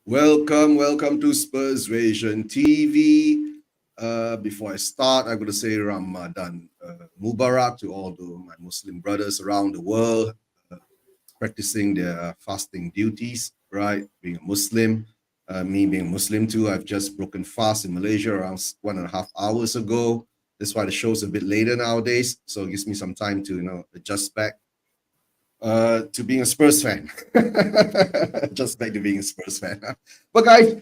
Welcome to Spurs Vision TV. Before I start, I'm going to say Ramadan Mubarak to all my Muslim brothers around the world practicing their fasting duties, right? Being a Muslim, me being a Muslim too, I've just broken fast in Malaysia around 1.5 hours ago. That's why the show's a bit later nowadays, so it gives me some time to adjust back to being a Spurs fan. Just back to being a Spurs fan. But guys,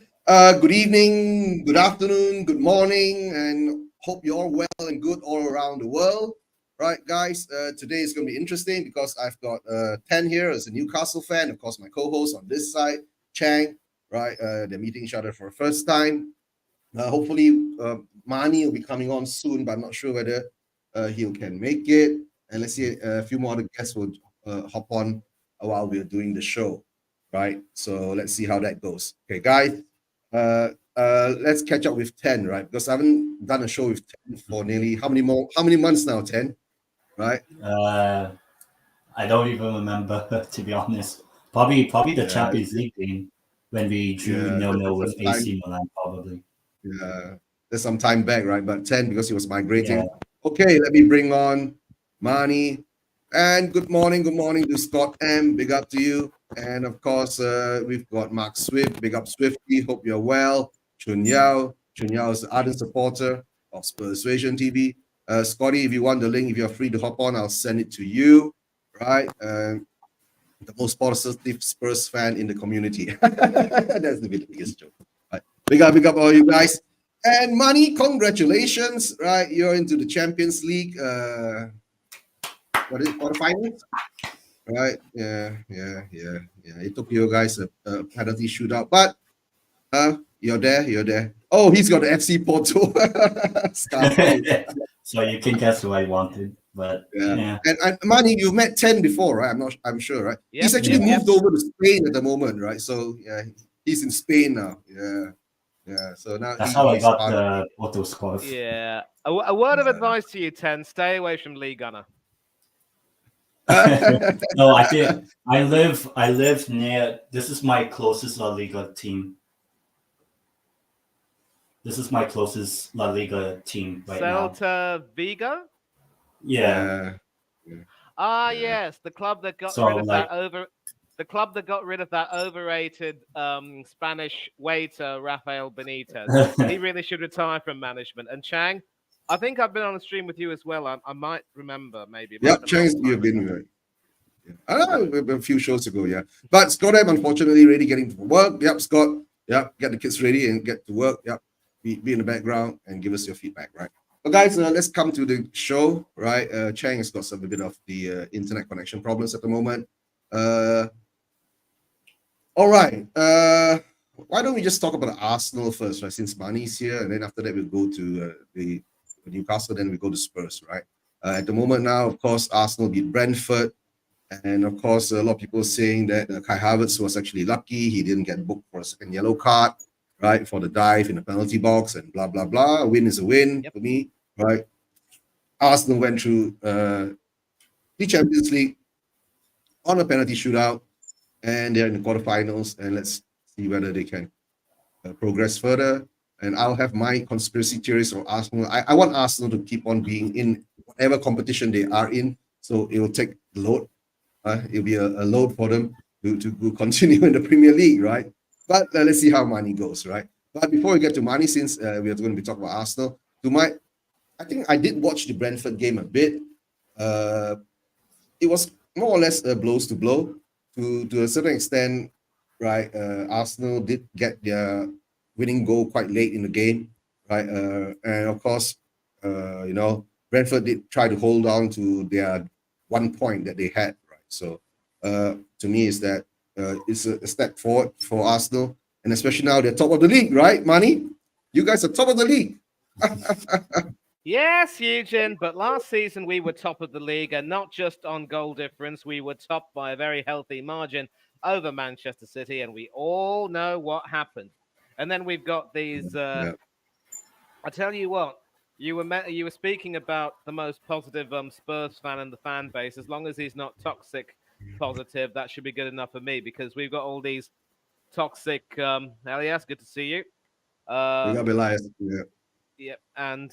good evening, good afternoon, good morning, and hope you're all well and good all around the world. Right, guys, today is going to be interesting because I've got Ten here as a Newcastle fan. Of course, my co-host on this side, Chang. Right, they're meeting each other for the first time. Hopefully, Mani will be coming on soon, but I'm not sure whether he can make it. And let's see, a few more other guests will hop on while we're doing the show, right? So let's see how that goes. Okay, guys, let's catch up with Ten, right? Because I haven't done a show with Ten for nearly how many months now? 10, right? I don't even remember to be honest. Probably the Champions League game when we drew Yeah, that's 0-0 with some time. AC Milan. Probably. Yeah, there's some time back, right? But 10 because he was Yeah. migrating. Okay, let me bring on Mani. And good morning to Scott M. Big up to you. And of course, we've got Mark Swift. Big up Swifty. Hope you're well. Chun Yao. Chun Yao is an ardent supporter of Spurs Vision TV. Scotty, if you want the link, if you're free to hop on, I'll send it to you. Right? The most positive Spurs fan in the community. That's the biggest joke. Right. Big up all you guys. And Money, congratulations. Right? You're into the Champions League. What is it, quarterfinals? Right? Yeah. It took you guys a penalty shootout, but you're there. Oh, he's got the FC Porto. So you can guess who I wanted, but Yeah. yeah. And Manny, you met 10 before, right? I'm sure, right? Yep, He's actually yep. moved over to Spain at the moment, right? So yeah, he's in Spain now. Yeah. So now That's how I he's got part the auto score. Yeah. A word of advice to you, Ten. Stay away from Lee Gunner. No, I live near. This is my closest La Liga team. This is my closest La Liga team right now. Celta Vigo? Yeah. Ah, Yeah. yes, the club that got So rid of like, that overrated Spanish waiter Rafael Benitez. He really should retire from management. And Chang, I think I've been on a stream with you as well. I might remember, maybe. It might have Yep, been a long Chang's time you've been ago. right. Yeah. I don't know, a few shows ago, yeah. But Scott M, unfortunately, really getting to work. Yep, Scott. Yep, get the kids ready and get to work. Yep, be in the background and give us your feedback, right? But guys, let's come to the show, right? Chang has got a bit of the internet connection problems at the moment. All right. Why don't we just talk about Arsenal first, right? Since Manny's here, and then after that we'll go to the Newcastle, then we go to Spurs, right? At the moment now, of course, Arsenal beat Brentford, and of course, a lot of people saying that Kai Havertz was actually lucky; he didn't get booked for a second yellow card, right, for the dive in the penalty box, and blah blah blah. A win is a win for me, right? Arsenal went through the Champions League on a penalty shootout, and they're in the quarterfinals, and let's see whether they can progress further. And I'll have my conspiracy theories for Arsenal. I want Arsenal to keep on being in whatever competition they are in, so it will take the load. It'll be a load for them to continue in the Premier League, right? But let's see how money goes, right? But before we get to money, since we are going to be talking about Arsenal, I think I did watch the Brentford game a bit. It was more or less blows to blow to a certain extent, right? Arsenal did get their winning goal quite late in the game, right? And of course, Brentford did try to hold on to their 1 point that they had, right? So to me, is that it's a step forward for Arsenal, and especially now they're top of the league, right? Money, you guys are top of the league. Yes, Eugene, but last season we were top of the league, and not just on goal difference. We were top by a very healthy margin over Manchester City, and we all know what happened. And then we've got these. Yeah. I tell you what, you were speaking about the most positive Spurs fan in the fan base. As long as he's not toxic positive, that should be good enough for me because we've got all these toxic. Elias, good to see you. We got Elias. Yeah. Yeah, and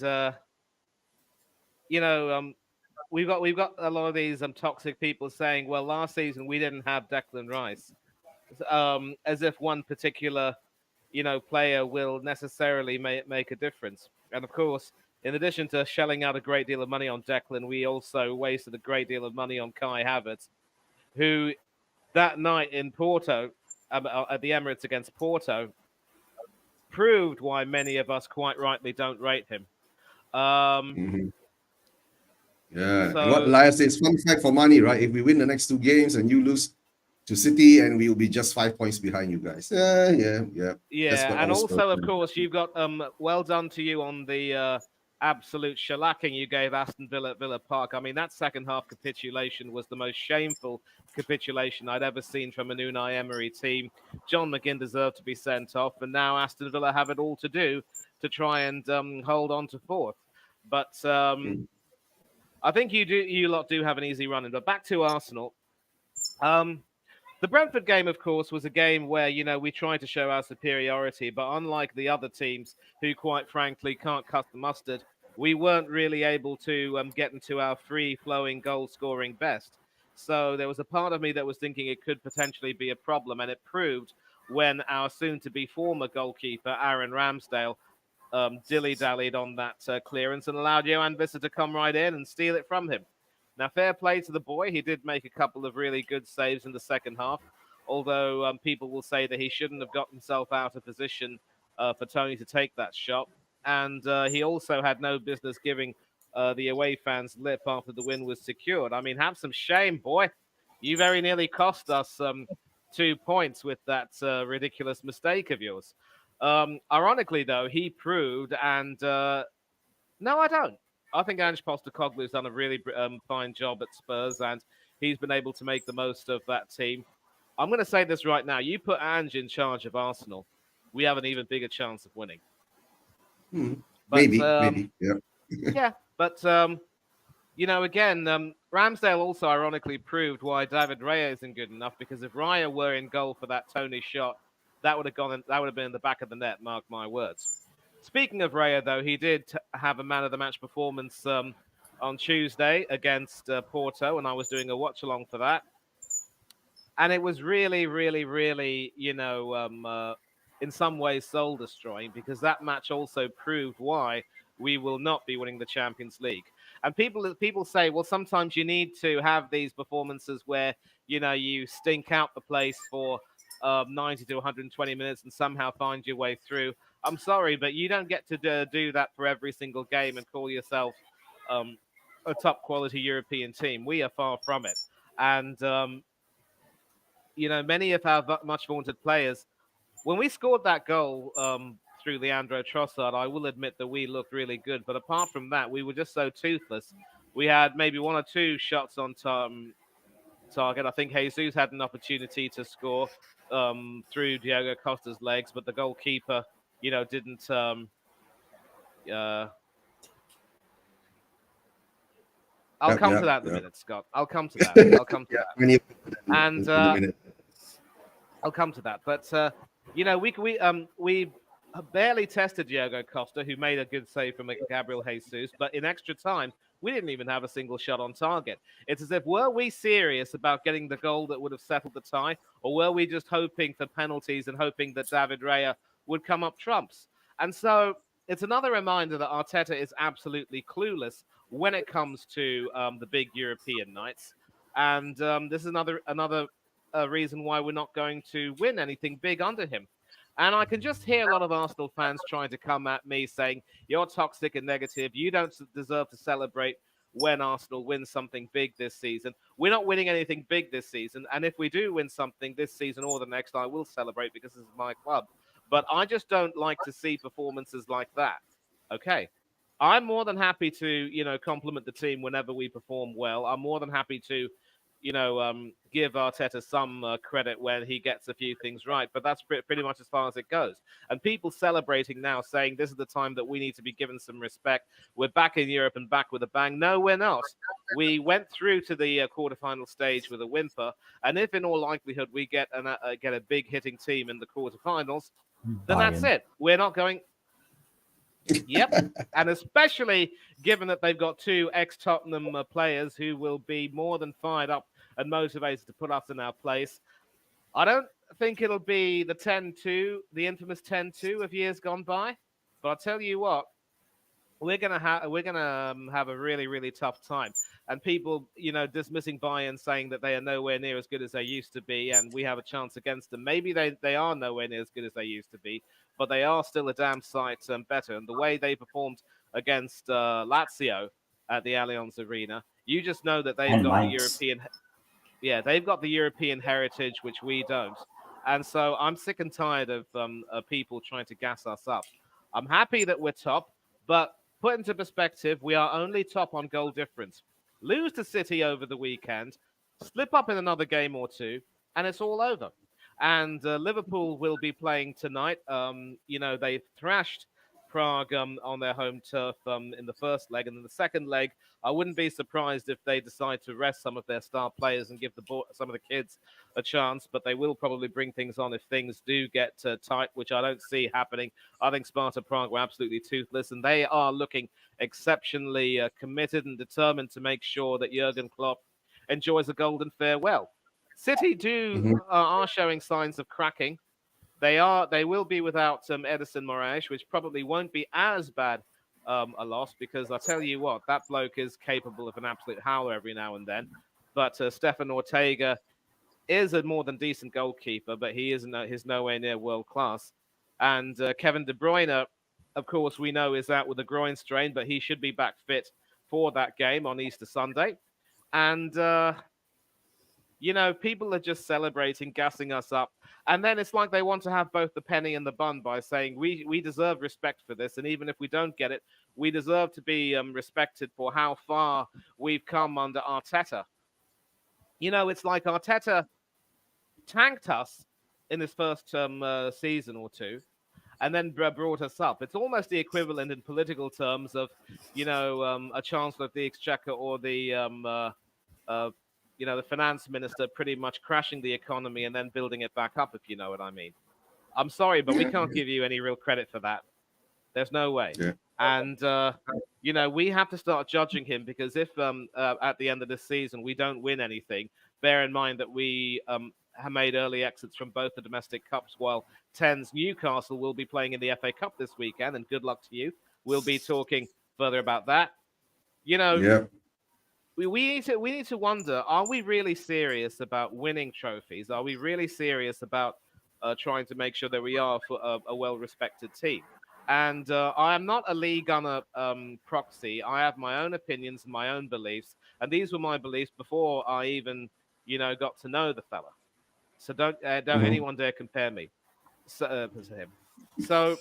you know, we've got a lot of these toxic people saying, well, last season we didn't have Declan Rice, as if one particular player will necessarily make a difference. And of course, in addition to shelling out a great deal of money on Declan, we also wasted a great deal of money on Kai Havertz, who that night in Porto, at the Emirates against Porto, proved why many of us quite rightly don't rate him. Um, Mhm. Yeah. And what so Elias says, fun fact for money, right? If we win the next 2 games and you lose to City, and we will be just 5 points behind you guys. Yeah. That's what yeah, and our Spurs also, of do. course, you've got well done to you on the absolute shellacking you gave Aston Villa at Villa Park. I mean, that second half capitulation was the most shameful capitulation I'd ever seen from an Unai Emery team. John McGinn deserved to be sent off, and now Aston Villa have it all to do to try and hold on to fourth. But Mm. I think you lot do have an easy run in. But back to Arsenal. Um, the Brentford game, of course, was a game where, we tried to show our superiority, but unlike the other teams who, quite frankly, can't cut the mustard, we weren't really able to get into our free-flowing goal-scoring best. So there was a part of me that was thinking it could potentially be a problem, and it proved when our soon-to-be former goalkeeper, Aaron Ramsdale, dilly-dallied on that clearance and allowed Johan Visser to come right in and steal it from him. Now, fair play to the boy. He did make a couple of really good saves in the second half, although people will say that he shouldn't have got himself out of position for Tony to take that shot. And he also had no business giving the away fans lip after the win was secured. I mean, have some shame, boy. You very nearly cost us 2 points with that ridiculous mistake of yours. Ironically, though, he proved, and no, I don't. I think Ange Postecoglou's done a really fine job at Spurs, and he's been able to make the most of that team. I'm going to say this right now. You put Ange in charge of Arsenal, we have an even bigger chance of winning. But Maybe. Yeah. yeah, but again, Ramsdale also ironically proved why David Raya isn't good enough, because if Raya were in goal for that Tony shot, that would have gone. That would have been in the back of the net. Mark my words. Speaking of Raya, though, he did have a man of the match performance on Tuesday against Porto, and I was doing a watch along for that. And it was really, really, really, in some ways soul destroying, because that match also proved why we will not be winning the Champions League. And people say, well, sometimes you need to have these performances where, you stink out the place for 90 to 120 minutes and somehow find your way through. I'm sorry, but you don't get to do that for every single game and call yourself a top quality European team. We are far from it. And, many of our much vaunted players, when we scored that goal through Leandro Trossard, I will admit that we looked really good. But apart from that, we were just so toothless. We had maybe one or two shots on target. I think Jesus had an opportunity to score through Diogo Costa's legs, but the goalkeeper, didn't. I'll come to that in a minute, Scott. I'll come to that. I'll come to that. And I'll come to that. But we barely tested Diogo Costa, who made a good save from Gabriel Jesus, but in extra time, we didn't even have a single shot on target. It's as if, were we serious about getting the goal that would have settled the tie, or were we just hoping for penalties and hoping that David Raya would come up trumps? And so it's another reminder that Arteta is absolutely clueless when it comes to the big European nights. And this is another reason why we're not going to win anything big under him. And I can just hear a lot of Arsenal fans trying to come at me saying, you're toxic and negative. You don't deserve to celebrate when Arsenal wins something big this season. We're not winning anything big this season. And if we do win something this season or the next, I will celebrate because this is my club. But I just don't like to see performances like that. Okay. I'm more than happy to, compliment the team whenever we perform well. I'm more than happy to, give Arteta some credit when he gets a few things right, but that's pretty much as far as it goes. And people celebrating now, saying this is the time that we need to be given some respect. We're back in Europe and back with a bang. No, we're not. We went through to the quarterfinal stage with a whimper, and if in all likelihood we get a big hitting team in the quarterfinals, then that's it. We're not going. Yep. And especially given that they've got two ex-Tottenham players who will be more than fired up and motivated to put us in our place. I don't think it'll be the 10-2, the infamous 10-2 of years gone by. But I'll tell you what, we're gonna have a really, really tough time. And people, dismissing Bayern, saying that they are nowhere near as good as they used to be, and we have a chance against them. Maybe they are nowhere near as good as they used to be, but they are still a damn sight better. And the way they performed against Lazio at the Allianz Arena, you just know that they've got the European, they've got the European heritage, which we don't. And so I'm sick and tired of people trying to gas us up. I'm happy that we're top, but put into perspective, we are only top on goal difference. Lose to City over the weekend, slip up in another game or two, and it's all over. And Liverpool will be playing tonight. They thrashed Prague on their home turf in the first leg. And in the second leg, I wouldn't be surprised if they decide to rest some of their star players and give some of the kids a chance. But they will probably bring things on if things do get tight, which I don't see happening. I think Sparta Prague were absolutely toothless, and they are looking exceptionally committed and determined to make sure that Jurgen Klopp enjoys a golden farewell. City are showing signs of cracking. They will be without Edison Moraes, which probably won't be as bad a loss, because I tell you what, that bloke is capable of an absolute howler every now and then. But Stefan Ortega is a more than decent goalkeeper, but he's nowhere near world class. And Kevin De Bruyne, of course, we know is out with a groin strain, but he should be back fit for that game on Easter Sunday. And people are just celebrating, gassing us up. And then it's like they want to have both the penny and the bun by saying we deserve respect for this. And even if we don't get it, we deserve to be respected for how far we've come under Arteta. It's like Arteta tanked us in his first season or two and then brought us up. It's almost the equivalent in political terms of, a Chancellor of the Exchequer or the finance minister pretty much crashing the economy and then building it back up, if you know what I mean. I'm sorry, but we can't give you any real credit for that. There's no way. Yeah. And, we have to start judging him, because if at the end of this season we don't win anything, bear in mind that we have made early exits from both the domestic cups, while 10's Newcastle will be playing in the FA Cup this weekend, and good luck to you. We'll be talking further about that. We need to wonder, are we really serious about winning trophies? Are we really serious about trying to make sure that we are a well-respected team? And I am not a Lee Gunner proxy. I have my own opinions and my own beliefs. And these were my beliefs before I even, got to know the fella. So don't anyone dare compare me to him. So,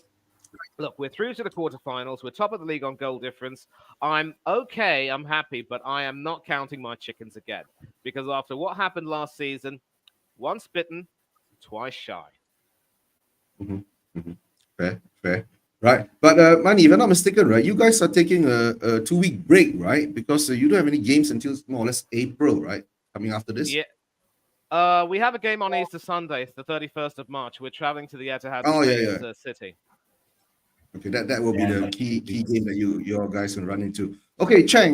look, we're through to the quarterfinals. We're top of the league on goal difference. I'm okay. I'm happy, but I am not counting my chickens again, because after what happened last season, once bitten, twice shy. Fair. Right. But, Manny, if I'm not mistaken, right, you guys are taking a 2-week break, right? Because you don't have any games until more or less April, right? Coming after this? Yeah. We have a game on Easter Sunday, the 31st of March. We're traveling to the Etihad City. Okay, that will be the key game that your guys will run into. Okay, Chang,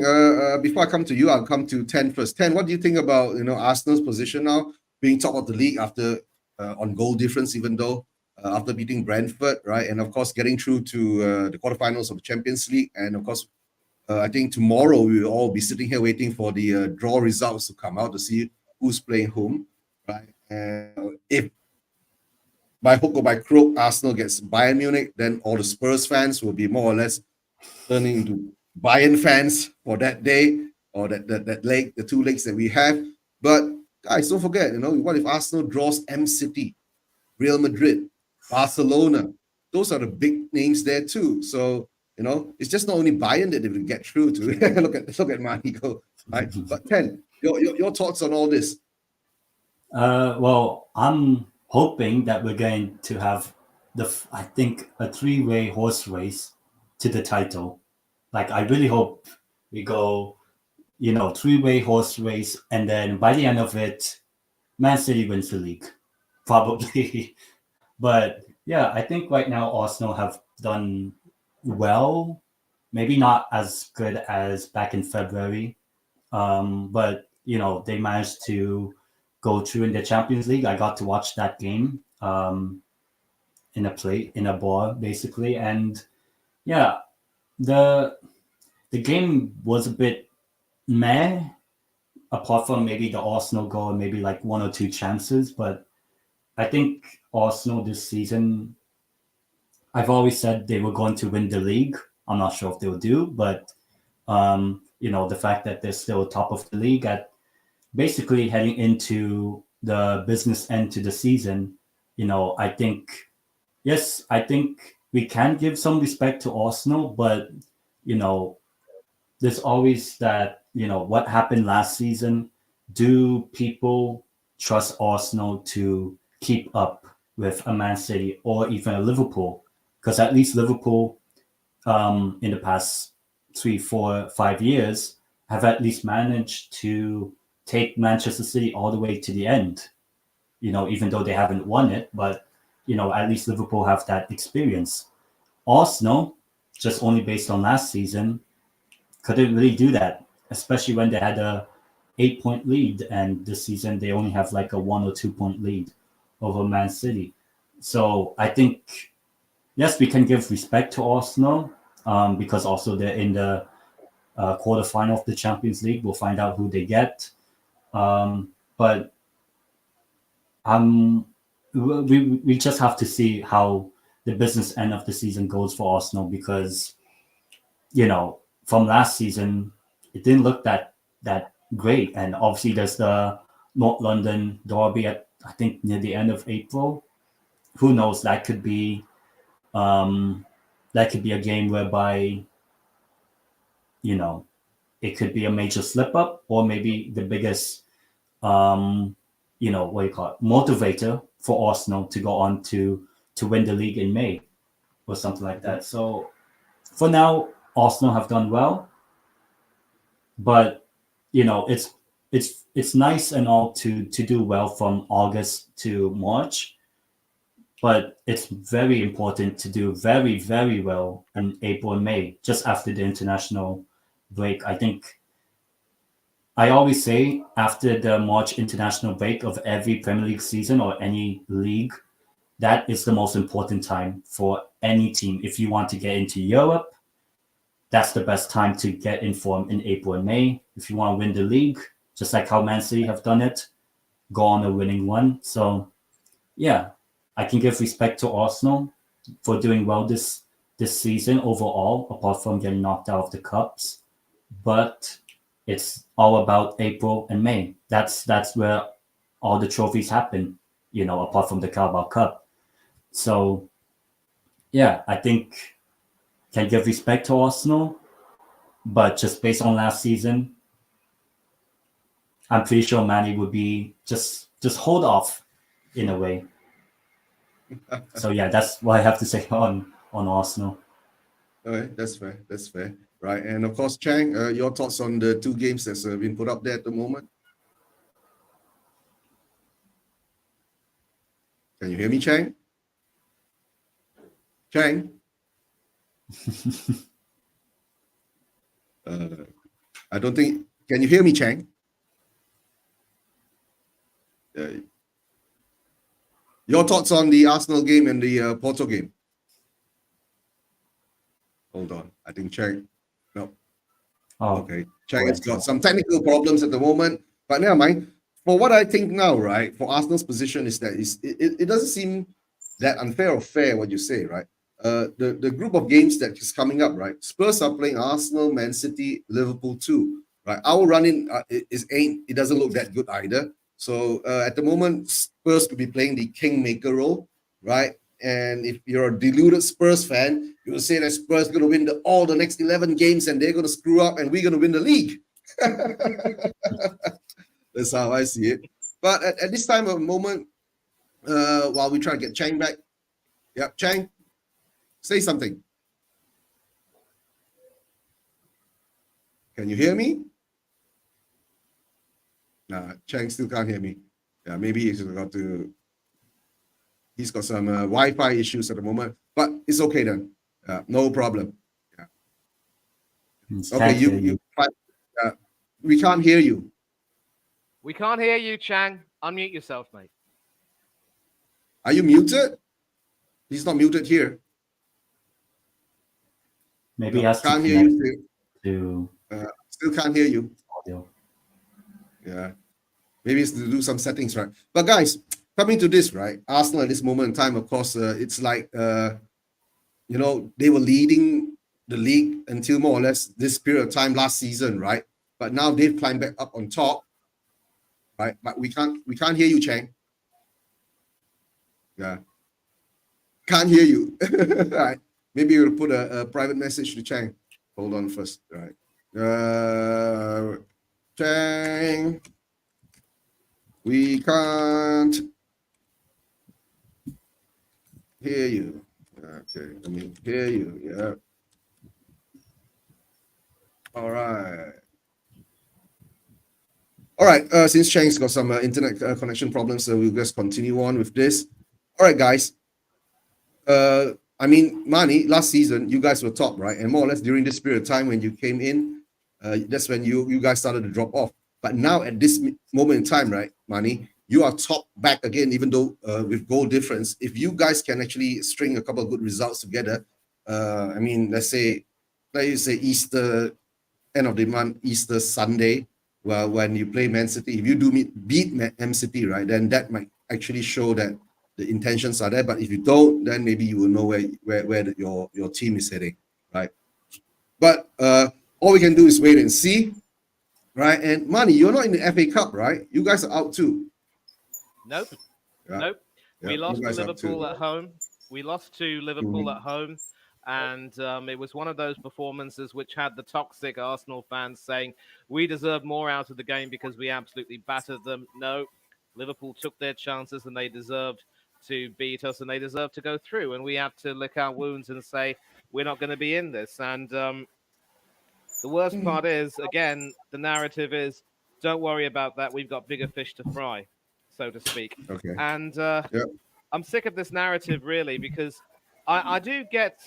before I come to you, I'll come to 10 first. 10, what do you think about Arsenal's position now, being top of the league after on goal difference, even though after beating Brentford, right? And of course, getting through to the quarterfinals of the Champions League. And of course, I think tomorrow we will all be sitting here waiting for the draw results to come out to see who's playing whom, right? And if by hook or by crook, Arsenal gets Bayern Munich, then all the Spurs fans will be more or less turning into Bayern fans for that day or that leg, the 2 legs that we have. But guys, don't forget, what if Arsenal draws M City, Real Madrid, Barcelona? Those are the big names there too. So, it's just not only Bayern that they will get through to. look at Marty go, right? But 10, Your thoughts on all this? Well, I'm hoping that we're going to have I think a three-way horse race to the title. Like, I really hope we go, three-way horse race, and then by the end of it, Man City wins the league, probably. But yeah, I think right now Arsenal have done well. Maybe not as good as back in February, but they managed to go through in the Champions League. I got to watch that game in a bar basically, and yeah, the game was a bit meh, apart from maybe the Arsenal goal and maybe like one or two chances. But I think Arsenal this season, I've always said they were going to win the league. I'm not sure if they'll do, but the fact that they're still top of the league at basically heading into the business end to the season, I think, yes, I think we can give some respect to Arsenal, but there's always that, what happened last season. Do people trust Arsenal to keep up with a Man City or even a Liverpool? Because at least Liverpool, in the past 3, 4, 5 years, have at least managed to take Manchester City all the way to the end. Even though they haven't won it, but at least Liverpool have that experience. Arsenal, just only based on last season, couldn't really do that, especially when they had a 8-point lead, and this season they only have like a 1 or 2-point lead over Man City. So I think, yes, we can give respect to Arsenal because also they're in the quarterfinal of the Champions League. We'll find out who they get. But we just have to see how the business end of the season goes for Arsenal, because from last season it didn't look that great, and obviously there's the North London derby at, I think, near the end of April. Who knows? That could be a game whereby it could be a major slip up, or maybe the biggest what do you call it, motivator for Arsenal to go on to win the league in May or something like that. So for now, Arsenal have done well, but it's nice and all to do well from August to March, but it's very important to do very, very well in April and May, just after the international break. I think I always say after the March international break of every Premier League season or any league, that is the most important time for any team. If you want to get into Europe, that's the best time to get in form in April and May. If you want to win the league, just like how Man City have done it, go on a winning run. So, yeah, I can give respect to Arsenal for doing well this season overall, apart from getting knocked out of the cups. But it's all about April and May. That's where all the trophies happen, apart from the Carabao Cup. So, yeah, I think can give respect to Arsenal, but just based on last season, I'm pretty sure Manny would be just hold off in a way. So yeah, that's what I have to say on Arsenal. All right, that's fair. That's fair. Right, and of course, Chang, your thoughts on the two games that's been put up there at the moment? Can you hear me, Chang? Chang? I don't think. Can you hear me, Chang? Your thoughts on the Arsenal game and the Porto game? Hold on, I think Chang. No. Oh, okay. Chang has got some technical problems at the moment, but never mind. For what I think now, right, for Arsenal's position is that it doesn't seem that unfair or fair what you say, right? The group of games that is coming up, right? Spurs are playing Arsenal, Man City, Liverpool too, right? Our running it doesn't look that good either. So at the moment, Spurs could be playing the kingmaker role, right? And if you're a deluded Spurs fan, you will say that Spurs are going to win all the next 11 games and they're going to screw up and we're going to win the league. That's how I see it. But at this time of moment, while we try to get Chang back, Chang, say something. Can you hear me? Nah, Chang still can't hear me. Yeah, maybe he's got some Wi-Fi issues at the moment, but it's okay then. No problem. Yeah. Okay, we can't hear you. We can't hear you, Chang. Unmute yourself, mate. Are you muted? He's not muted here. Maybe he has can't to hear you to still can't hear you. Audio. Yeah. Maybe it's to do some settings, right? But guys, coming to this, right? Arsenal at this moment in time, of course, it's like they were leading the league until more or less this period of time last season, right? But now they've climbed back up on top, right? But we can't hear you, Chang. Yeah. Can't hear you. All right. Maybe you'll put a private message to Chang. Hold on first. All right. Chang, we can't hear you. Okay, let me hear you. Yeah. All right. All right. Since Chang's got some internet connection problems, so we'll just continue on with this. All right, guys. Mani, last season you guys were top, right? And more or less during this period of time when you came in, that's when you guys started to drop off. But now at this moment in time, right, Mani, you are top back again, even though with goal difference. If you guys can actually string a couple of good results together, let's say Easter, end of the month, Easter Sunday, well, when you play Man City, if you do beat Man City, right, then that might actually show that the intentions are there. But if you don't, then maybe you will know where your team is heading, right? But all we can do is wait and see, right? And Mani, you're not in the FA Cup, right? You guys are out too. Nope. Yeah. Nope. Yeah, we lost to you guys are Liverpool too. at home. We lost to Liverpool at home. And it was one of those performances which had the toxic Arsenal fans saying, we deserve more out of the game because we absolutely battered them. No, Liverpool took their chances and they deserved to beat us and they deserved to go through. And we have to lick our wounds and say, we're not going to be in this. And the worst part is, again, the narrative is, don't worry about that. We've got bigger fish to fry, so to speak. Okay. And I'm sick of this narrative, really, because I do get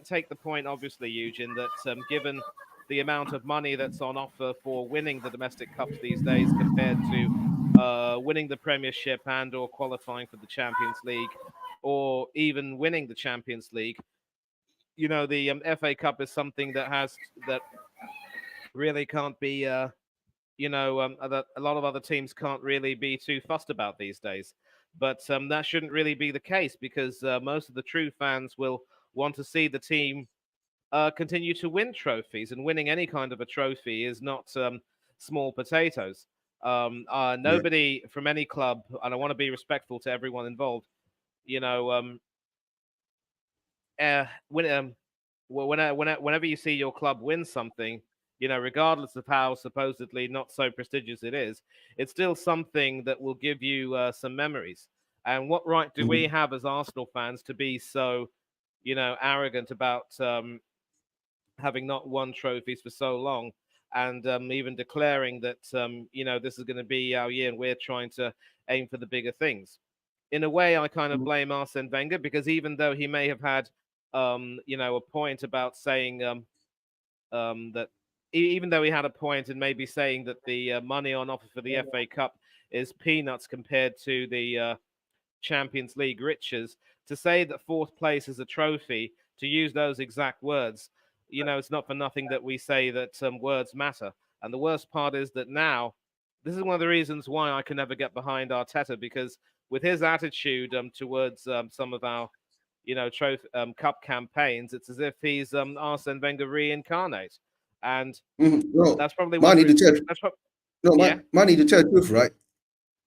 take the point, obviously, Eugene, that given the amount of money that's on offer for winning the domestic cups these days compared to winning the Premiership and or qualifying for the Champions League or even winning the Champions League, the FA Cup is something that really can't be, a lot of other teams can't really be too fussed about these days. But that shouldn't really be the case because most of the true fans will want to see the team continue to win trophies, and winning any kind of a trophy is not small potatoes. Nobody from any club, and I want to be respectful to everyone involved, whenever you see your club win something, regardless of how supposedly not so prestigious it is, it's still something that will give you some memories. And what right do we have as Arsenal fans to be so, arrogant about having not won trophies for so long, and even declaring that this is going to be our year and we're trying to aim for the bigger things? In a way, I kind of blame Arsene Wenger because even though he may have had a point about saying that even though he had a point in maybe saying that the money on offer for the FA Cup is peanuts compared to the Champions League riches, to say that fourth place is a trophy, to use those exact words, it's not for nothing that we say that words matter. And the worst part is that now, this is one of the reasons why I can never get behind Arteta, because with his attitude towards some of our trophy cup campaigns, it's as if he's Arsene Wenger reincarnate, and that's probably what Money to tell the truth, right?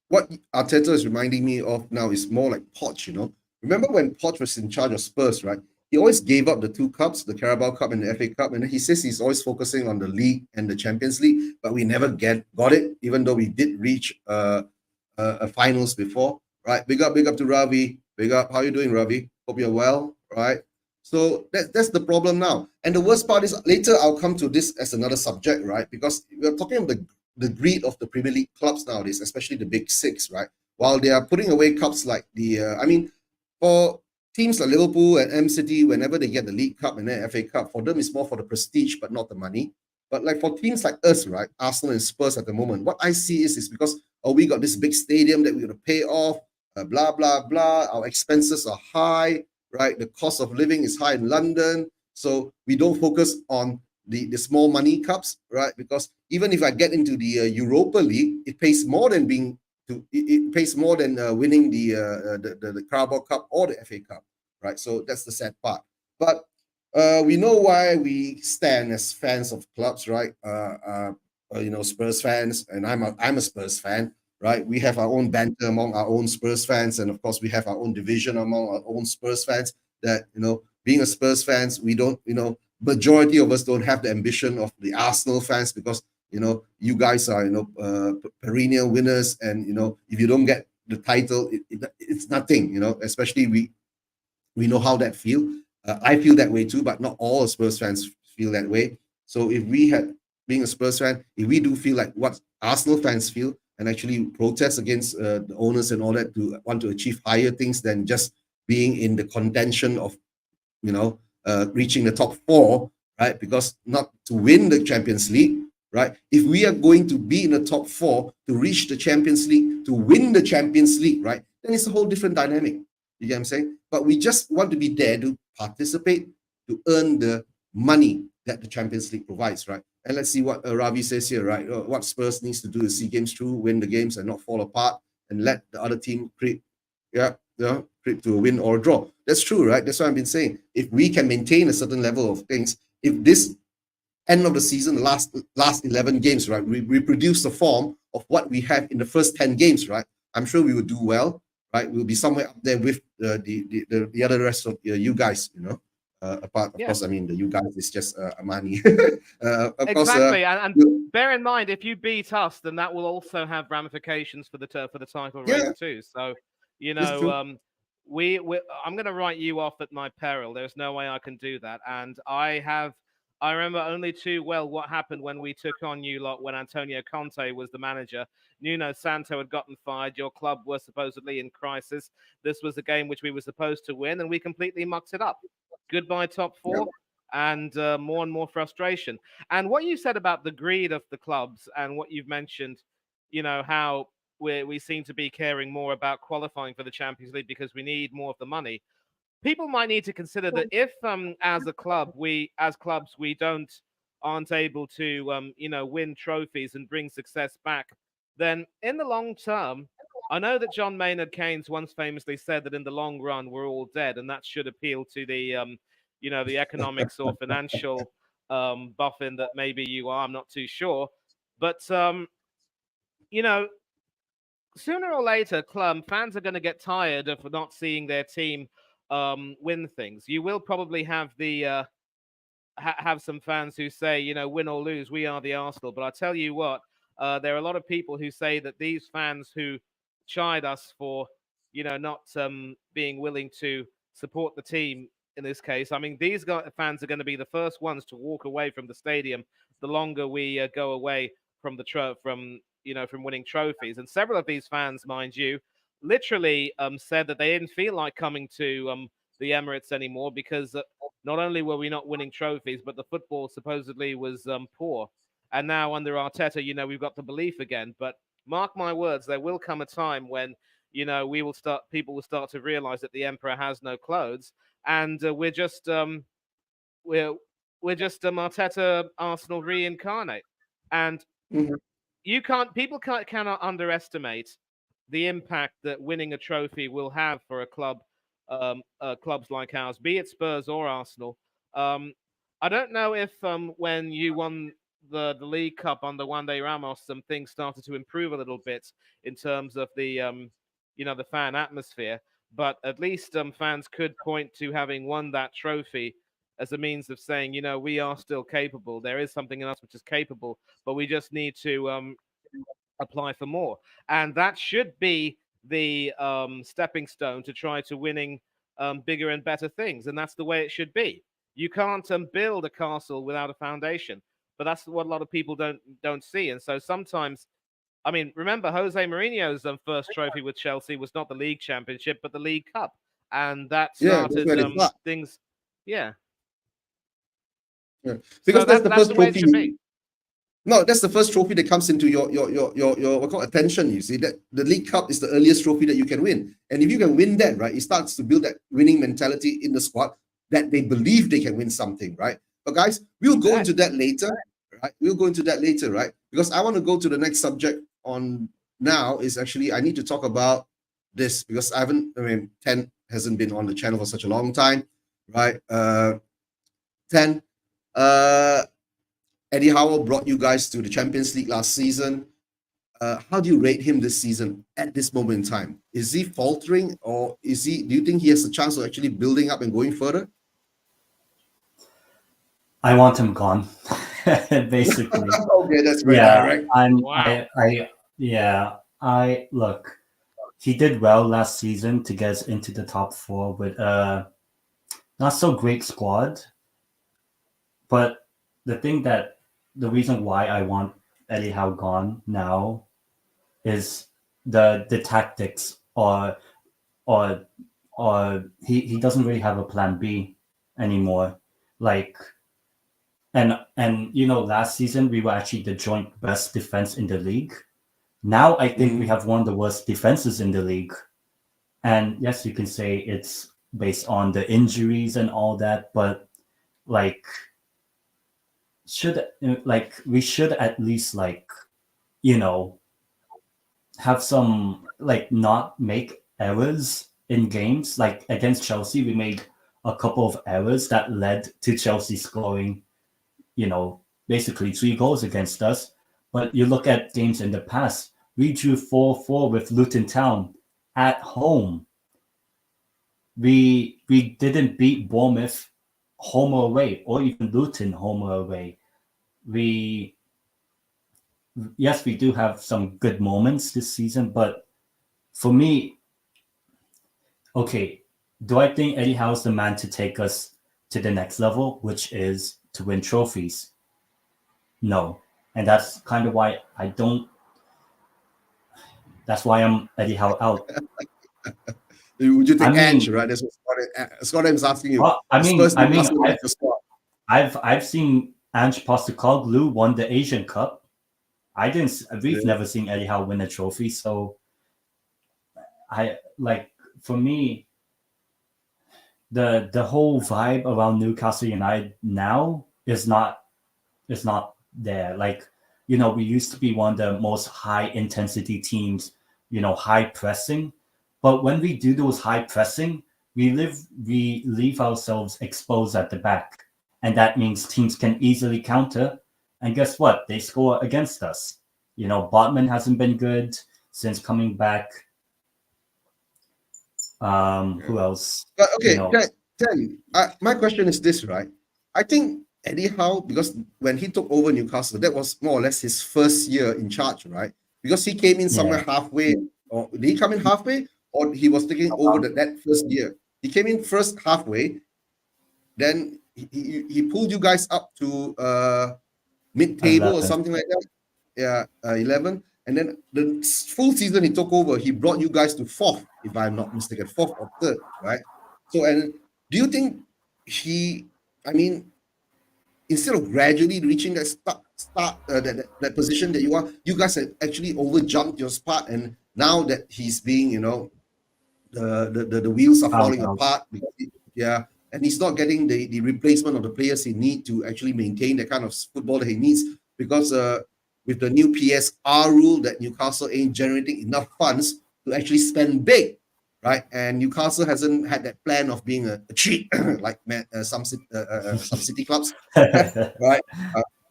What Arteta is reminding me of now is more like Poch. Remember when Poch was in charge of Spurs, right? he always gave up the two cups, the Carabao Cup and the FA Cup, and he says he's always focusing on the league and the Champions League, but we never got it, even though we did reach a finals before, right? Big up to Ravi. Big up. How you doing, Ravi? Hope you're well, right? So that's the problem now. And the worst part is later I'll come to this as another subject, right? Because we're talking about the greed of the Premier League clubs nowadays, especially the big six, right? While they are putting away cups like for teams like Liverpool and M City, whenever they get the League Cup and then FA Cup, for them it's more for the prestige, but not the money. But like for teams like us, right, Arsenal and Spurs at the moment, what I see is because we got this big stadium that we're going to pay off, blah blah blah. Our expenses are high, right? The cost of living is high in London, so we don't focus on the small money cups, right? Because even if I get into the Europa League, it pays more than it pays more than winning the Carabao Cup or the FA Cup, right? So that's the sad part. But we know why we stand as fans of clubs, right? Spurs fans, and I'm a Spurs fan, right? We have our own banter among our own Spurs fans, and of course we have our own division among our own Spurs fans. That being a Spurs fans, we don't, majority of us don't have the ambition of the Arsenal fans because you guys are perennial winners, and if you don't get the title, it's nothing, Especially we know how that feel. I feel that way too, but not all Spurs fans feel that way. So if we had, being a Spurs fan, if we do feel like what Arsenal fans feel and actually protest against the owners and all that to want to achieve higher things than just being in the contention of, reaching the top four, right? Because not to win the Champions League, right? If we are going to be in the top four to reach the Champions League, to win the Champions League, right? Then it's a whole different dynamic. You get what I'm saying? But we just want to be there to participate, to earn the money that the Champions League provides, right? And let's see what Ravi says here, right? What Spurs needs to do is see games through, win the games, and not fall apart, and let the other team creep to a win or a draw. That's true, right? That's what I've been saying. If we can maintain a certain level of things, if this end of the season, last 11 games, right, we reproduce the form of what we have in the first 10 games, right? I'm sure we will do well, right? We'll be somewhere up there with the other rest of you guys, apart, of course, I mean, the you guys is just Amani. Exactly, and bear in mind, if you beat us, then that will also have ramifications for the title race too. So, I'm going to write you off at my peril. There's no way I can do that, and I remember only too well what happened when we took on you lot when Antonio Conte was the manager. Nuno Santo had gotten fired. Your club were supposedly in crisis. This was a game which we were supposed to win, and we completely mucked it up. Goodbye top four, and more frustration. And what you said about the greed of the clubs, and what you've mentioned, how we seem to be caring more about qualifying for the Champions League because we need more of the money. People might need to consider that if as clubs we aren't able to win trophies and bring success back, then in the long term, I know that John Maynard Keynes once famously said that in the long run we're all dead, and that should appeal to the the economics or financial buffing that maybe you are. I'm not too sure, but sooner or later, club fans are going to get tired of not seeing their team win things. You will probably have the have some fans who say, win or lose, we are the Arsenal. But I tell you what, there are a lot of people who say that these fans who chide us for, not being willing to support the team in this case. I mean, these fans are going to be the first ones to walk away from the stadium the longer we go away from from winning trophies. And several of these fans, mind you, literally said that they didn't feel like coming to the Emirates anymore because not only were we not winning trophies, but the football supposedly was poor. And now under Arteta, we've got the belief again. But mark my words, there will come a time when people will start to realize that the emperor has no clothes, and we're just Arteta Arsenal reincarnate. And cannot underestimate the impact that winning a trophy will have for a club, clubs like ours, be it Spurs or Arsenal. I don't know if when you won the League Cup under Juan de Ramos, some things started to improve a little bit in terms of the the fan atmosphere. but at least fans could point to having won that trophy as a means of saying, we are still capable. There is something in us which is capable, but we just need to apply for more. And that should be the stepping stone to try to winning bigger and better things. And that's the way it should be. You can't build a castle without a foundation, but that's what a lot of people don't see. And so sometimes, I mean, remember Jose Mourinho's first trophy with Chelsea was not the league championship, but the League Cup, and that Yeah, that's started where they start. things. Yeah, Yeah. so Because that's the that's first the way it trophy. should be. No, that's the first trophy that comes into your what called attention. You see that the League Cup is the earliest trophy that you can win, and if you can win that, right, it starts to build that winning mentality in the squad that they believe they can win something, right? But guys, we'll go into that later, right? We'll go into that later, right? Because I want to go to the next subject on now is actually I need to talk about this because I mean, 10 hasn't been on the channel for such a long time, right? 10. Eddie Howe brought you guys to the Champions League last season. How do you rate him this season at this moment in time? Is he faltering, or do you think he has a chance of actually building up and going further? I want him gone, basically. Okay, that's very direct. I look. He did well last season to get us into the top 4 with a not so great squad. But the reason why I want Eddie Howe gone now is the tactics or he doesn't really have a plan B anymore. Like and last season we were actually the joint best defense in the league. Now I think we have one of the worst defenses in the league. And yes, you can say it's based on the injuries and all that, but like we should at least have some not make errors in games. Like against Chelsea, we made a couple of errors that led to Chelsea scoring, basically 3 goals against us. But you look at games in the past, we drew 4-4 with Luton Town at home. We didn't beat Bournemouth home or away, or even Luton home or away. We do have some good moments this season, but for me, okay, do I think Eddie Howe's the man to take us to the next level, which is to win trophies? No. And that's kind of why that's why I'm Eddie Howe out. Would you take Ange, right? That's what Scott is asking you. I've seen Ange Postecoglou won the Asian Cup. We've never seen Eddie Howe win a trophy. So for me, the whole vibe around Newcastle United now is not there. We used to be one of the most high intensity teams, high pressing. But when we do those high pressing, we leave ourselves exposed at the back. And that means teams can easily counter. And guess what? They score against us. Botman hasn't been good since coming back. Who else? Okay, my question is this, right? I think Eddie Howe, because when he took over Newcastle, that was more or less his first year in charge, right? Because he came in somewhere halfway, or did he come in halfway, or he was taking over that first year? He came in first halfway, then he pulled you guys up to mid-table or something like that. Yeah, 11. And then the full season he took over, he brought you guys to 4th, if I'm not mistaken, 4th or 3rd, right? So, and do you think instead of gradually reaching that that position that you are, you guys have actually overjumped your spot, and now that he's being, the wheels are falling apart, and he's not getting the replacement of the players he need to actually maintain the kind of football that he needs, because with the new PSR rule that Newcastle ain't generating enough funds to actually spend big, right? And Newcastle hasn't had that plan of being a treat like some city clubs, right?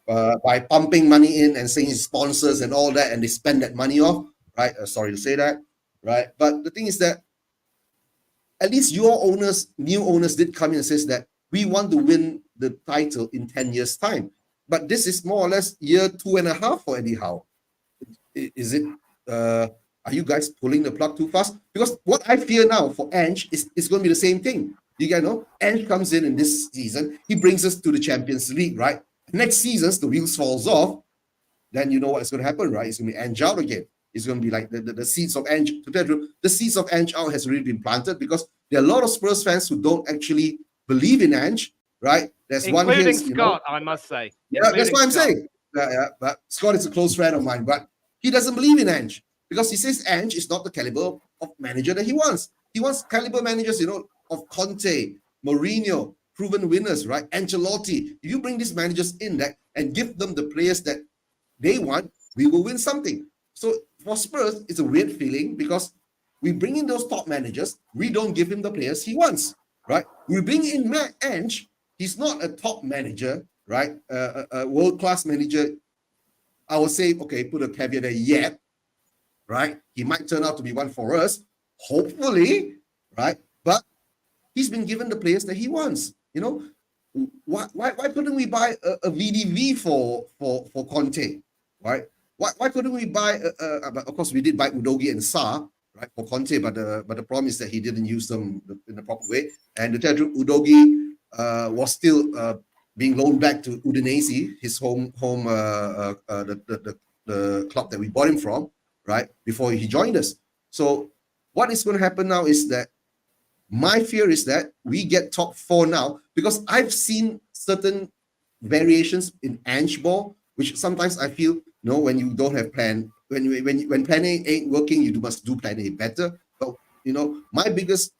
By pumping money in and saying sponsors and all that, and they spend that money off, right? Sorry to say that, right? But the thing is that at least your owners, new owners, did come in and says that we want to win the title in 10 years' time. But this is more or less year 2.5 for Eddie Howe. Is it? Are you guys pulling the plug too fast? Because what I fear now for Ange is going to be the same thing. You guys know, Ange comes in this season, he brings us to the Champions League, right? Next season, the wheels falls off, then you know what's going to happen, right? It's going to be Ange out again. It's going to be like the seeds of Ange. To tell you, the seeds of Ange out has already been planted because there are a lot of Spurs fans who don't actually believe in Ange, right? There's including one Scott, I must say. Yeah, that's what I'm saying. But Scott is a close friend of mine, but he doesn't believe in Ange because he says Ange is not the caliber of manager that he wants. He wants caliber managers, of Conte, Mourinho, proven winners, right? Ancelotti. If you bring these managers in that and give them the players that they want, we will win something. So for Spurs, it's a weird feeling because we bring in those top managers, we don't give him the players he wants, right? We bring in Ange, he's not a top manager, right? A world-class manager. I would say, okay, put a caveat there yet, right? He might turn out to be one for us, hopefully, right? But he's been given the players that he wants. Why couldn't we buy a VDV for Conte, right? Why couldn't we buy? But of course, we did buy Udogie and Sarr, right, for Conte. But the problem is that he didn't use them in the proper way. And to tell you, Udogie was still being loaned back to Udinese, his home the club that we bought him from, right, before he joined us. So what is going to happen now is that my fear is that we get top 4 now because I've seen certain variations in Ange ball, which sometimes I feel, when you don't have plan, when plan A ain't working, you must do plan A better. But my biggest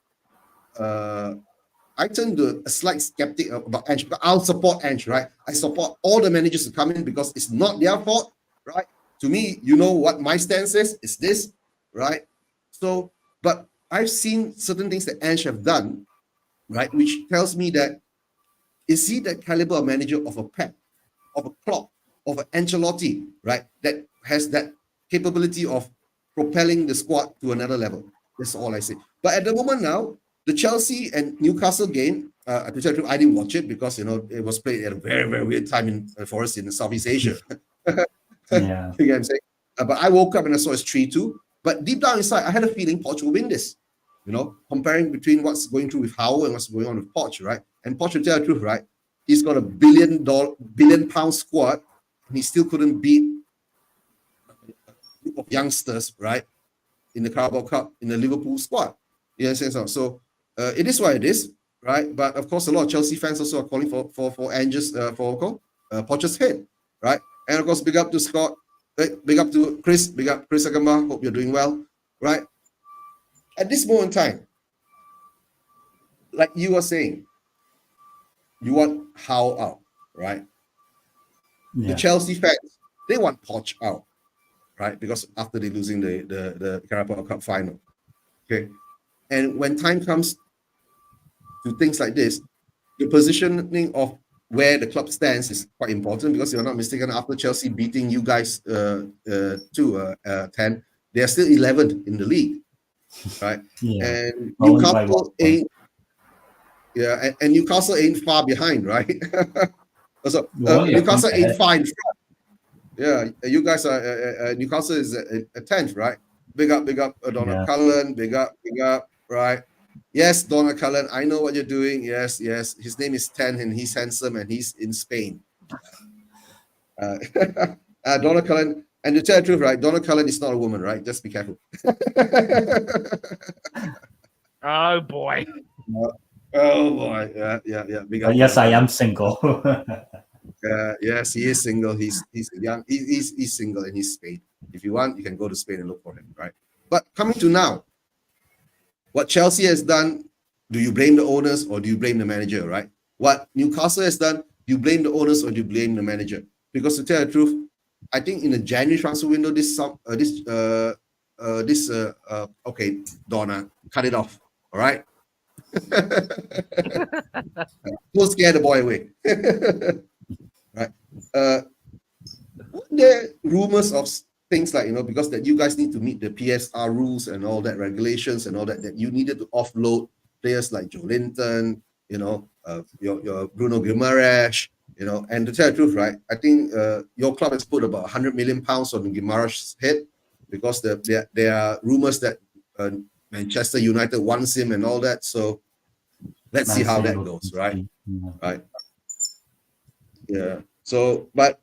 I turn to a slight skeptic about Ange, but I'll support Ange, right? I support all the managers to come in because it's not their fault, right? To me, what my stance is this, right? So, but I've seen certain things that Ange have done, right? Which tells me that is he the caliber of manager of a Pep, of a Klopp, of an Ancelotti, right? That has that capability of propelling the squad to another level. That's all I say. But at the moment now, the Chelsea and Newcastle game, I didn't watch it because it was played at a very, very weird time for us in Southeast Asia. Yeah. You get what I'm saying? But I woke up and I saw it's 3-2. But deep down inside, I had a feeling Poch will win this. Comparing between what's going through with Howell and what's going on with Poch, right? And Poch, to tell the truth, right? He's got a billion pound squad, and he still couldn't beat a group of youngsters, right? In the Carabao Cup, in the Liverpool squad. You understand? So it is what it is, right? But of course, a lot of Chelsea fans also are calling for Ange's Poch's head, right? And of course, big up to Scott, big up to Chris, big up Chris Agamba. Hope you're doing well, right? At this moment in time, like you were saying, you want Howe out, right? Yeah. The Chelsea fans, they want Poch out, right? Because after they losing the Carabao Cup final, okay. And when time comes to things like this, the positioning of where the club stands is quite important because you're not mistaken. After Chelsea beating you guys 10, they are still 11th in the league, right? Yeah. And Newcastle ain't. Yeah, and Newcastle ain't far behind, right? So Newcastle ain't far in front. Yeah, you guys are Newcastle is a 10th, right? Big up, Donald Cullen. Big up, right? Yes, Donald Cullen. I know what you're doing. Yes. His name is 10, and he's handsome, and he's in Spain. Donald Cullen. And to tell the truth, right? Donald Cullen is not a woman, right? Just be careful. Oh boy. Oh boy, yeah. Big up, yes, I am single. yes, he is single. He's young. He's single and he's Spain. If you want, you can go to Spain and look for him, right? But coming to now, what Chelsea has done, do you blame the owners or do you blame the manager, right? What Newcastle has done, do you blame the owners or do you blame the manager? Because to tell the truth, I think in the January transfer window, okay, Donna, cut it off, all right? Don't scare the boy away. Right. There are rumors of things like, because that you guys need to meet the PSR rules and all that regulations and all that you needed to offload players like Joe Linton, your Bruno Guimaraes, and to tell the truth, right, I think your club has put about 100 million pounds on Guimaraes' head because there are rumors that Manchester United wants him and all that. So let's see how that goes, right? Yeah. Right. Yeah. So, but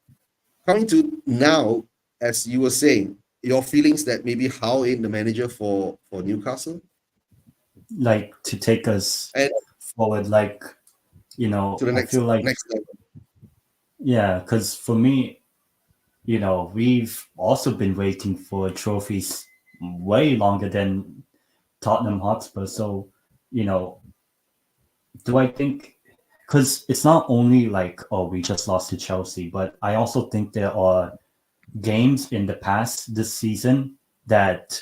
coming to now, as you were saying, your feelings that maybe Howe ain't the manager for Newcastle, Like to take us and forward, like to the I feel like next level. yeah, because for me, we've also been waiting for trophies way longer than Tottenham Hotspur. So, do I think because it's not only like, oh, we just lost to Chelsea, but I also think there are games in the past this season that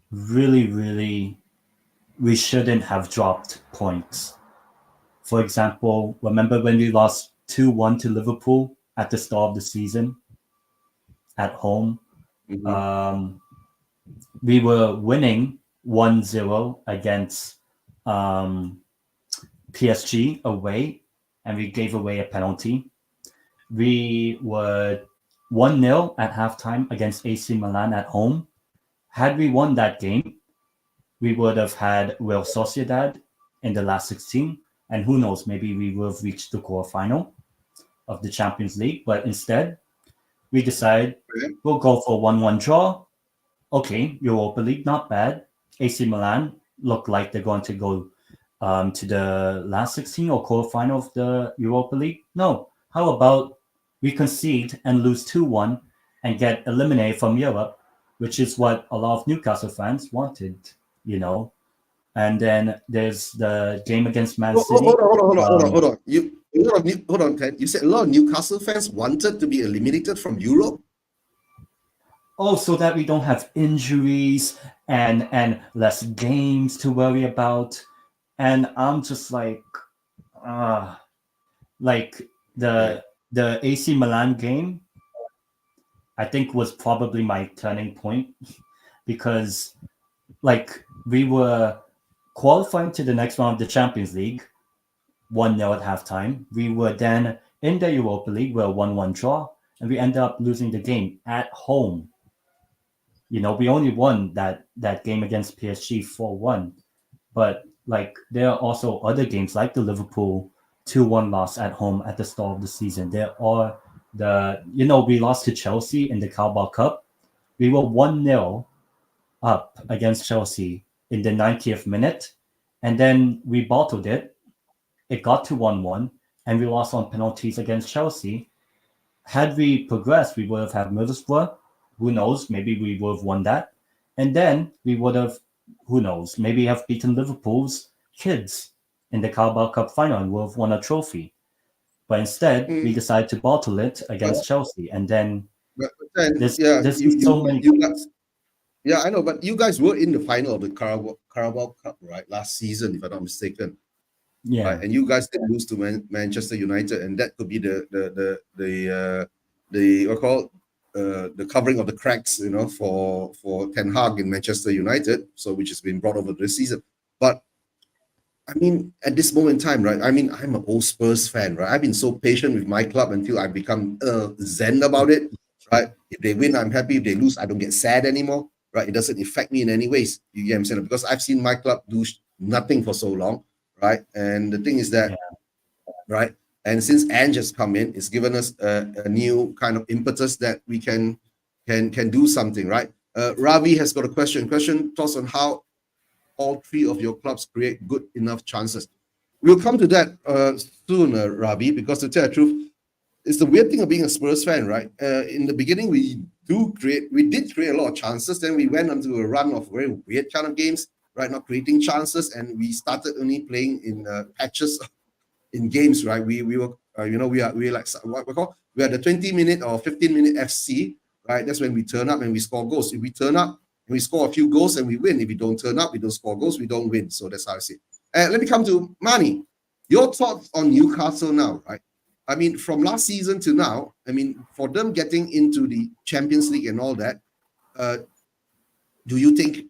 really, really we shouldn't have dropped points. For example, remember when we lost 2-1 to Liverpool at the start of the season at home? Mhm. We were winning 1-0 against um, PSG away, and we gave away a penalty. We were 1-0 at halftime against AC Milan at home. Had we won that game, we would have had Real Sociedad in the last 16, and who knows, maybe we would have reached the quarterfinal of the Champions League. But instead, we decided Okay. we'll go for a 1-1 draw. Okay, Europa League, not bad. AC Milan look like they're going to go to the last 16 or quarterfinal of the Europa League. No, how about we concede and lose 2-1 and get eliminated from Europe, which is what a lot of Newcastle fans wanted, you know. And then there's the game against Man City. Hold on. Hold on, Ted. You said a lot of Newcastle fans wanted to be eliminated from Europe. Oh, so that we don't have injuries and less games to worry about. And I'm just like Okay. the AC Milan game, I think was probably my turning point because like we were qualifying to the next round of the Champions League, 1-0 at halftime. We were then in the Europa League, where 1-1 draw, and we ended up losing the game at home. We only won that game against PSG 4-1. But like there are also other games like the Liverpool 2-1 loss at home at the start of the season. There are we lost to Chelsea in the Carabao Cup. We were 1-0 up against Chelsea in the 90th minute, and then we bottled it. It got to 1-1, and we lost on penalties against Chelsea. Had we progressed, we would have had Middlesbrough. Who knows? Maybe we would have won that. And then we would have, who knows, maybe have beaten Liverpool's kids in the Carabao Cup final and would have won a trophy. But instead, we decided to bottle it against Chelsea. And then But then, there's yeah, so many. you guys, yeah, I know, but you guys were in the final of the Carabao Cup, right? Last season, if I'm not mistaken. Yeah. Right? And you guys did lose to Manchester United, and that could be the what called the covering of the cracks, for Ten Hag in Manchester United, so which has been brought over this season. But I mean, at this moment in time, right? I mean, I'm an old Spurs fan, right? I've been so patient with my club until I become zen about it, right? If they win, I'm happy. If they lose, I don't get sad anymore, right? It doesn't affect me in any ways. You get what I'm saying? Because I've seen my club do nothing for so long, right? And the thing is that, right? And since Ange has come in, it's given us a new kind of impetus that we can do something, right? Ravi has got a question. Thoughts on how all three of your clubs create good enough chances. We'll come to that soon, Ravi, because to tell the truth, it's the weird thing of being a Spurs fan, right? In the beginning, we did create a lot of chances. Then we went onto a run of very weird kind of games, right? Not creating chances, and we started only playing in patches in games, right? We were, we are like what we call, we are the 20-minute or 15-minute FC, right? That's when we turn up and we score goals. If we turn up and we score a few goals and we win. If we don't turn up, we don't score goals, we don't win. So that's how I see it. Let me come to Mani. Your thoughts on Newcastle now, right? I mean, from last season to now, I mean, for them getting into the Champions League and all that, do you think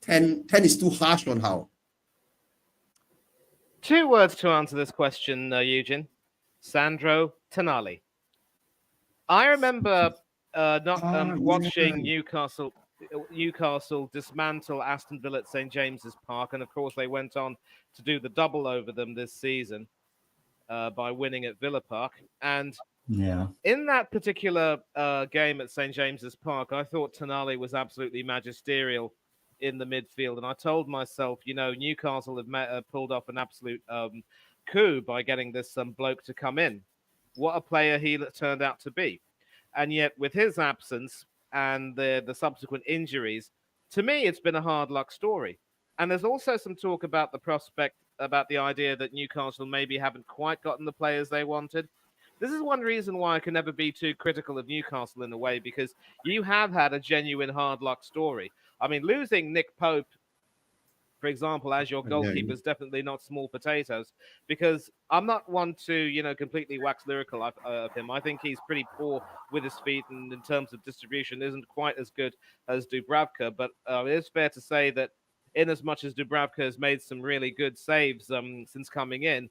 10 is too harsh on Howe? Two words to answer this question, Eugene. Sandro Tonali. I remember not Yeah. watching Newcastle dismantle Aston Villa at St James's Park, and of course they went on to do the double over them this season by winning at Villa Park. And Yeah. in that particular game at St James's Park, I thought Tonali was absolutely magisterial in the midfield, and I told myself, Newcastle have pulled off an absolute coup by getting this bloke to come in. What a player he turned out to be! And yet, with his absence and the subsequent injuries, to me, it's been a hard luck story. And there's also some talk about the prospect, about the idea that Newcastle maybe haven't quite gotten the players they wanted. This is one reason why I can never be too critical of Newcastle in a way, because you have had a genuine hard luck story. I mean, losing Nick Pope, for example, as your Yeah. goalkeeper is definitely not small potatoes, because I'm not one to, completely wax lyrical of him. I think he's pretty poor with his feet, and in terms of distribution, isn't quite as good as Dubravka. But it is fair to say that in as much as Dubravka has made some really good saves since coming in,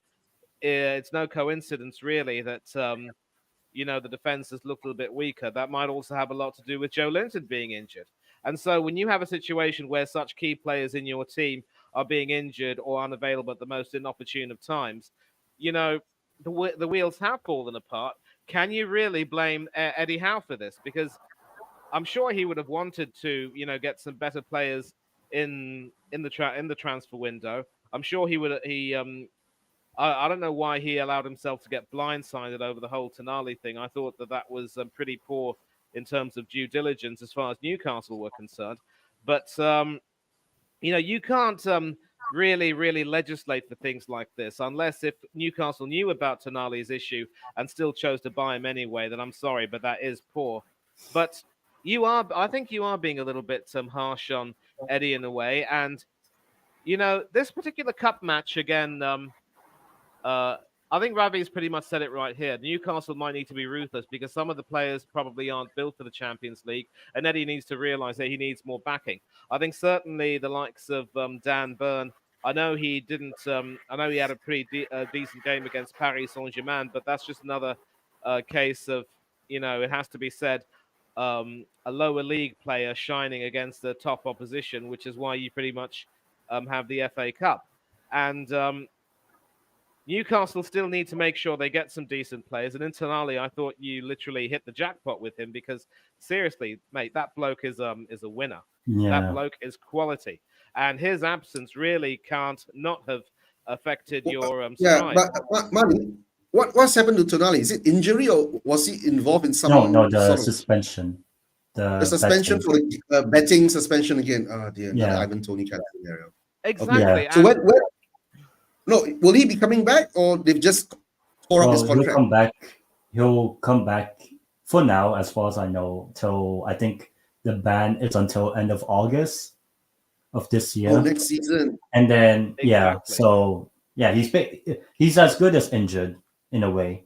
it's no coincidence really that the defense has looked a little bit weaker. That might also have a lot to do with Joe Linton being injured. And so when you have a situation where such key players in your team are being injured or unavailable at the most inopportune of times, the wheels have fallen apart. Can you really blame Eddie Howe for this? Because I'm sure he would have wanted to, get some better players in the transfer window. I'm sure he would. I don't know why he allowed himself to get blindsided over the whole Tonali thing. I thought that was pretty poor in terms of due diligence as far as Newcastle were concerned. But you can't really legislate for things like this unless if Newcastle knew about Tonali's issue and still chose to buy him anyway. Then I'm sorry, but that is poor. But I think you are being a little bit harsh on Eddie in a way, and this particular cup match again. Uh, I think Ravi's pretty much said it right here. Newcastle might need to be ruthless because some of the players probably aren't built for the Champions League, and Eddie needs to realise that he needs more backing. I think certainly the likes of Dan Burn. I know he didn't. I know he had a pretty decent game against Paris Saint-Germain, but that's just another case of it has to be said. A lower league player shining against the top opposition, which is why you pretty much have the FA Cup. And Newcastle still need to make sure they get some decent players. And in Tonali, I thought you literally hit the jackpot with him because seriously, mate, that bloke is a winner. That Yeah. bloke is quality, and his absence really can't not have affected your Yeah, stride. but Mani, what's happened to Tonali? Is it injury or was he involved in No, some the sort of suspension. the The suspension betting. for the betting suspension again? Oh dear, another Yeah. Ivan Toney kind of scenario. Okay, Exactly, so and no, will he be coming back or they've just tore up his Well, he'll contract? come back. He'll come back for now, as far as I know, till I think the ban is until end of August of this Oh, year. next season. And then exactly. so yeah, he's as good as injured in a way.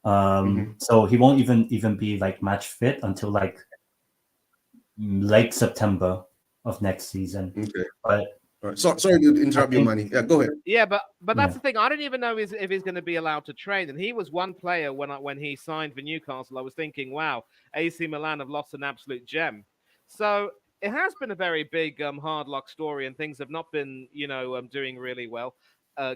Mhm. So he won't even be like match fit until like late September of next season. Okay. But All right. Sorry to interrupt you, think- Mani. Yeah, go ahead. Yeah, but that's Yeah. the thing. I don't even know if he's going to be allowed to train. And he was one player when he signed for Newcastle. I was thinking, wow, AC Milan have lost an absolute gem. So it has been a very big hard luck story, and things have not been doing really well,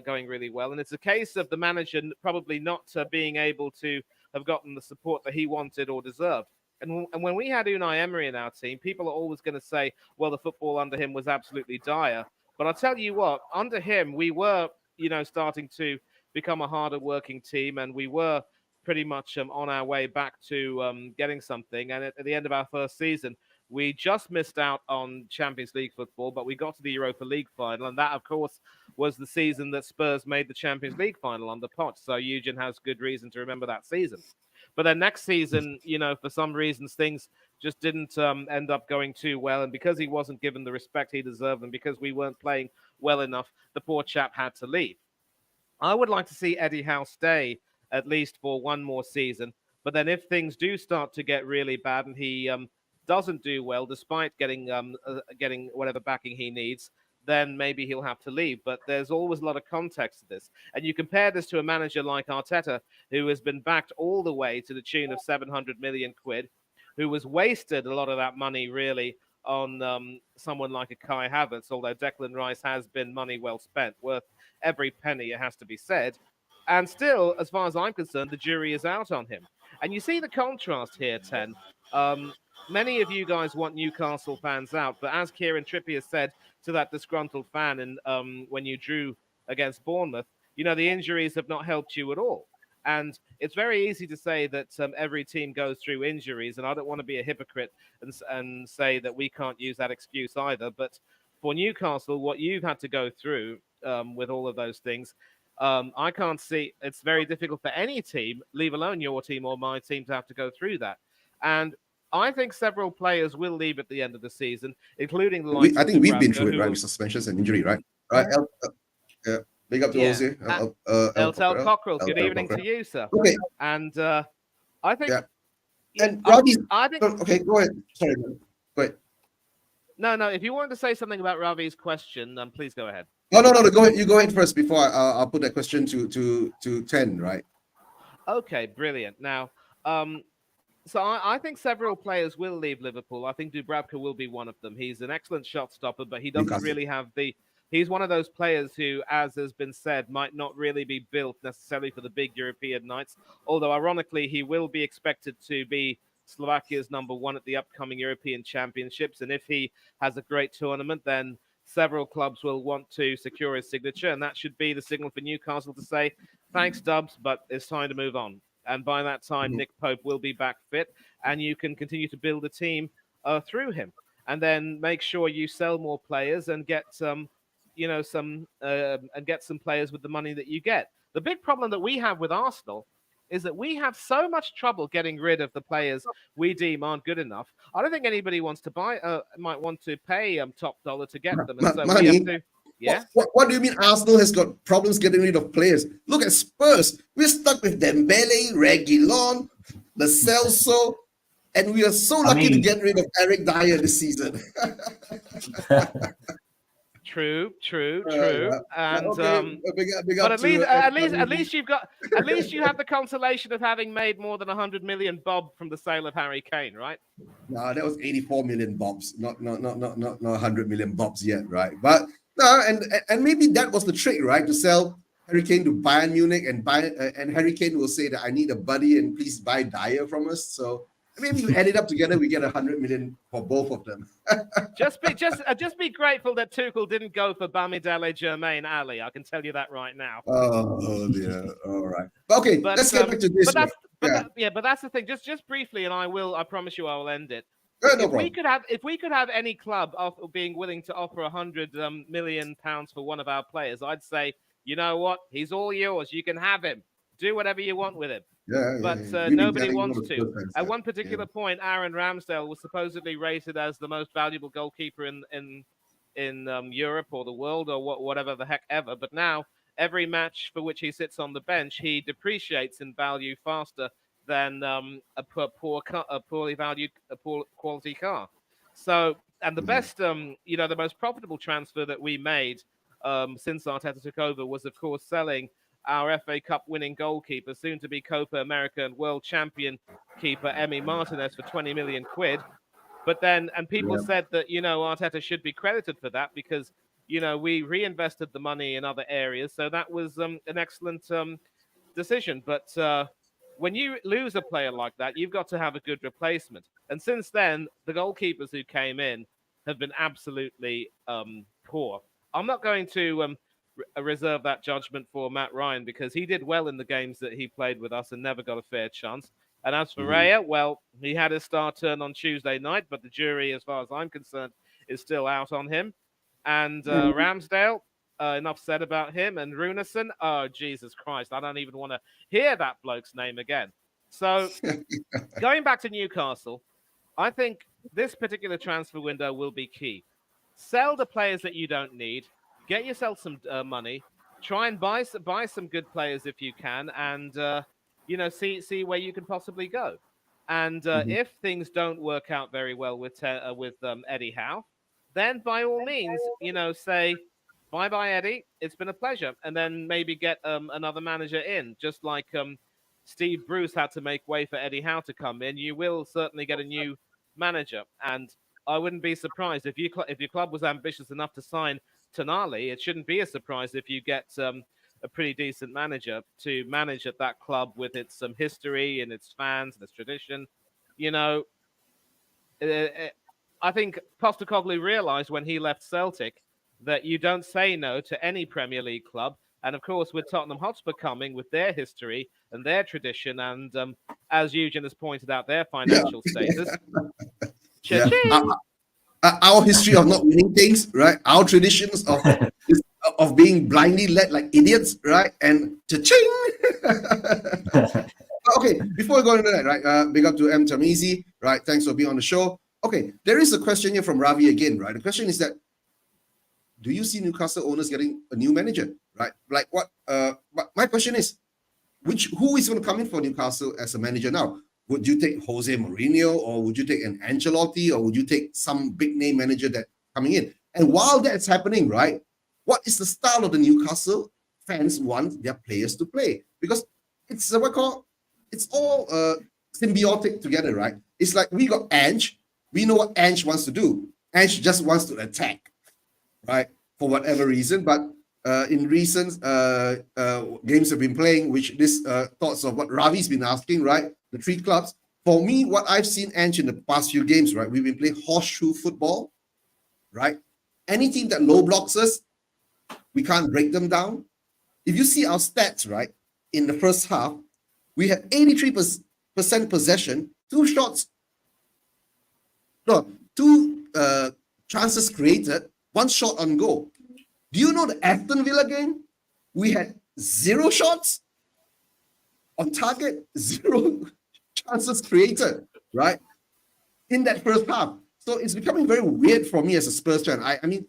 going really well. And it's a case of the manager probably not being able to have gotten the support that he wanted or deserved. And when we had Unai Emery in our team, people are always going to say, well, the football under him was absolutely dire. But I'll tell you what, under him, we were, starting to become a harder working team, and we were pretty much on our way back to getting something. And at the end of our first season, we just missed out on Champions League football, but we got to the Europa League final. And that, of course, was the season that Spurs made the Champions League final under Poch. So Eugen has good reason to remember that season. But then next season, for some reasons, things just didn't end up going too well. And because he wasn't given the respect he deserved, and because we weren't playing well enough, the poor chap had to leave. I would like to see Eddie Howe stay at least for one more season. But then if things do start to get really bad and he doesn't do well, despite getting whatever backing he needs, then maybe he'll have to leave. But there's always a lot of context to this. And you compare this to a manager like Arteta, who has been backed all the way to the tune of 700 million quid, who was wasted a lot of that money really on someone like a Kai Havertz, although Declan Rice has been money well spent, worth every penny, it has to be said. And still, as far as I'm concerned, the jury is out on him. And you see the contrast here, Ten. Um, Many of you guys want Newcastle fans out, but as Kieran Trippier said to that disgruntled fan, and when you drew against Bournemouth, you know, the injuries have not helped you at all. And it's very easy to say that every team goes through injuries, and I don't want to be a hypocrite and say that we can't use that excuse either. But for Newcastle, what you've had to go through with all of those things, I can't see. It's very difficult for any team, leave alone your team or my team, to have to go through that. And I think several players will leave at the end of the season, including the likes I of think we've been Dubravka, through it, who right, will- with suspensions and injury, right? Right. Big up to Yeah. Jose. Eltel Cockrell. Good El evening to Cockrell. you, sir. Okay. And I think, Yeah. yeah, And Ravi, I think okay, go ahead. Sorry, man. Go ahead. no. If you wanted to say something about Ravi's question, please go ahead. No. Go ahead. You go ahead first before I'll put that question to 10, right? Okay, brilliant. Now, so I think several players will leave Liverpool. I think Dubravka will be one of them. He's an excellent shot stopper, but he doesn't Newcastle. really have the. He's one of those players who, as has been said, might not really be built necessarily for the big European nights. Although, ironically, he will be expected to be Slovakia's number one at the upcoming European Championships. And if he has a great tournament, then several clubs will want to secure his signature. And that should be the signal for Newcastle to say, thanks, Dubs, but it's time to move on. And by that time, Nick Pope will be back fit, and you can continue to build a team through him. And then make sure you sell more players and get some players with the money that you get. The big problem that we have with Arsenal is that we have so much trouble getting rid of the players we deem aren't good enough. I don't think anybody wants to might want to pay top dollar to get them, and so we have to. Yeah. What do you mean Arsenal has got problems getting rid of players? Look at Spurs. We're stuck with Dembele, Reguilon, the Celso, and we are so lucky to get rid of Eric Dyer this season. True. And okay, but at least you have the consolation of having made more than 100 million bob from the sale of Harry Kane, right? No, that was 84 million bobs, not 100 million bobs yet, right? But no, and maybe that was the trick, right? To sell Harry Kane to Bayern Munich, and Harry Kane will say that I need a buddy and please buy Dyer from us. So maybe you add it up together, we get 100 million for both of them. just be grateful that Tuchel didn't go for Bamidele Jermaine Ali. I can tell you that right now. Oh dear. All right. Okay, let's get back to this. But that's the thing. Just briefly, and I promise you, I will end it. No If we could have any club being willing to offer 100 million pounds for one of our players, I'd say, you know what, he's all yours. You can have him. Do whatever you want with him. But nobody wants to. At one particular point, Aaron Ramsdale was supposedly rated as the most valuable goalkeeper in Europe or the world or whatever the heck ever. But now every match for which he sits on the bench, he depreciates in value faster than a poor quality car. So, and the best, the most profitable transfer that we made since Arteta took over was, of course, selling our FA Cup winning goalkeeper, soon to be Copa America and world champion keeper Emi Martinez for 20 million quid. But then, and people said that, Arteta should be credited for that because, we reinvested the money in other areas. So that was an excellent decision. But when you lose a player like that, you've got to have a good replacement. And since then, the goalkeepers who came in have been absolutely poor. I'm not going to reserve that judgment for Matt Ryan because he did well in the games that he played with us and never got a fair chance. And as for Raya, well, he had his star turn on Tuesday night, but the jury, as far as I'm concerned, is still out on him. And Ramsdale, enough said about him. And Runarsson, oh, Jesus Christ, I don't even want to hear that bloke's name again. So going back to Newcastle, I think this particular transfer window will be key. Sell the players that you don't need. Get yourself some money. Try and buy some good players if you can, and see where you can possibly go. And if things don't work out very well with Eddie Howe, then by all means, say bye bye, Eddie. It's been a pleasure, and then maybe get another manager in, just like Steve Bruce had to make way for Eddie Howe to come in. You will certainly get a new manager, and I wouldn't be surprised if your club was ambitious enough to sign Tonali. It shouldn't be a surprise if you get a pretty decent manager to manage at that club with its history and its fans and its tradition. You know, I think Postecoglou realised when he left Celtic that you don't say no to any Premier League club. And of course, with Tottenham Hotspur coming with their history and their tradition, and as Eugen has pointed out, their financial status. Yeah. Our history of not winning things, right? Our traditions of being blindly led like idiots, right? And cha-ching! Okay, before we go into that, right? Big up to M. Tamizi, right? Thanks for being on the show. Okay, there is a question here from Ravi again, right? The question is that, do you see Newcastle owners getting a new manager, right? Like what? But my question is, who is going to come in for Newcastle as a manager now? Would you take Jose Mourinho, or would you take an Ancelotti, or would you take some big name manager that coming in? And while that's happening, right, what is the style of the Newcastle fans want their players to play? Because it's all symbiotic together, right? It's like we got Ange. We know what Ange wants to do. Ange just wants to attack, right? For whatever reason. But in recent games we've been playing, which this thoughts of what Ravi's been asking, right? The three clubs. For me, what I've seen Ange in the past few games, right? We've been playing horseshoe football, right? Any team that low blocks us, we can't break them down. If you see our stats, right, in the first half, we had 83% possession, two chances created, one shot on goal. Do you know the Aston Villa game? We had 0 shots on target, 0 chances created, right? In that first half. So it's becoming very weird for me as a Spurs fan. I mean,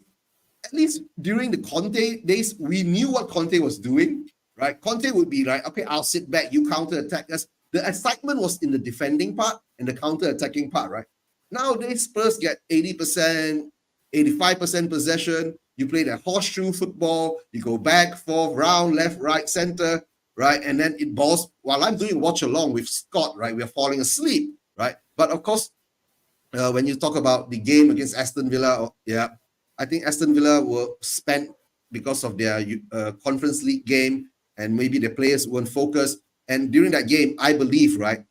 at least during the Conte days, we knew what Conte was doing, right? Conte would be like, okay, I'll sit back, you counter-attack us. The excitement was in the defending part and the counter-attacking part, right? Nowadays, Spurs get 80%, 85% possession. You play that horseshoe football. You go back, forth, round, left, right, center, right? And then it balls. While I'm doing watch along with Scott, right? We're falling asleep, right? But of course, when you talk about the game against Aston Villa, yeah, I think Aston Villa were spent because of their Conference League game, and maybe the players weren't focused. And during that game, I believe, right,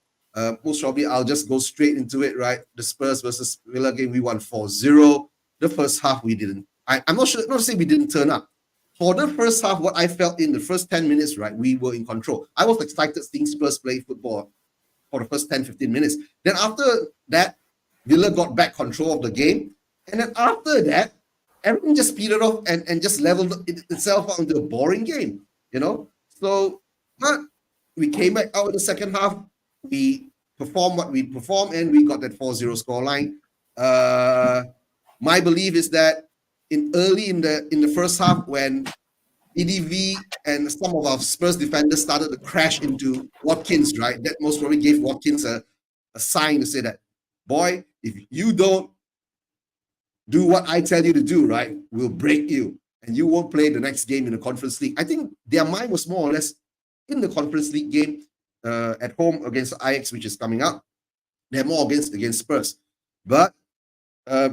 most probably I'll just go straight into it, right? The Spurs versus Villa game, we won 4-0. The first half, we didn't. I'm not sure, not to say we didn't turn up. For the first half, what I felt in the first 10 minutes, right, we were in control. I was excited seeing Spurs play football for the first 10, 15 minutes. Then after that, Villa got back control of the game. And then after that, everything just petered off and just leveled itself out into a boring game, you know? So, but we came back out in the second half. We performed what we performed, and we got that 4-0 scoreline. My belief is that in the first half, when EDV and some of our Spurs defenders started to crash into Watkins, right? That most probably gave Watkins a sign to say that, boy, if you don't do what I tell you to do, right, we'll break you and you won't play the next game in the Conference League. I think their mind was more or less in the Conference League game at home against Ajax, which is coming up. They're more against Spurs. But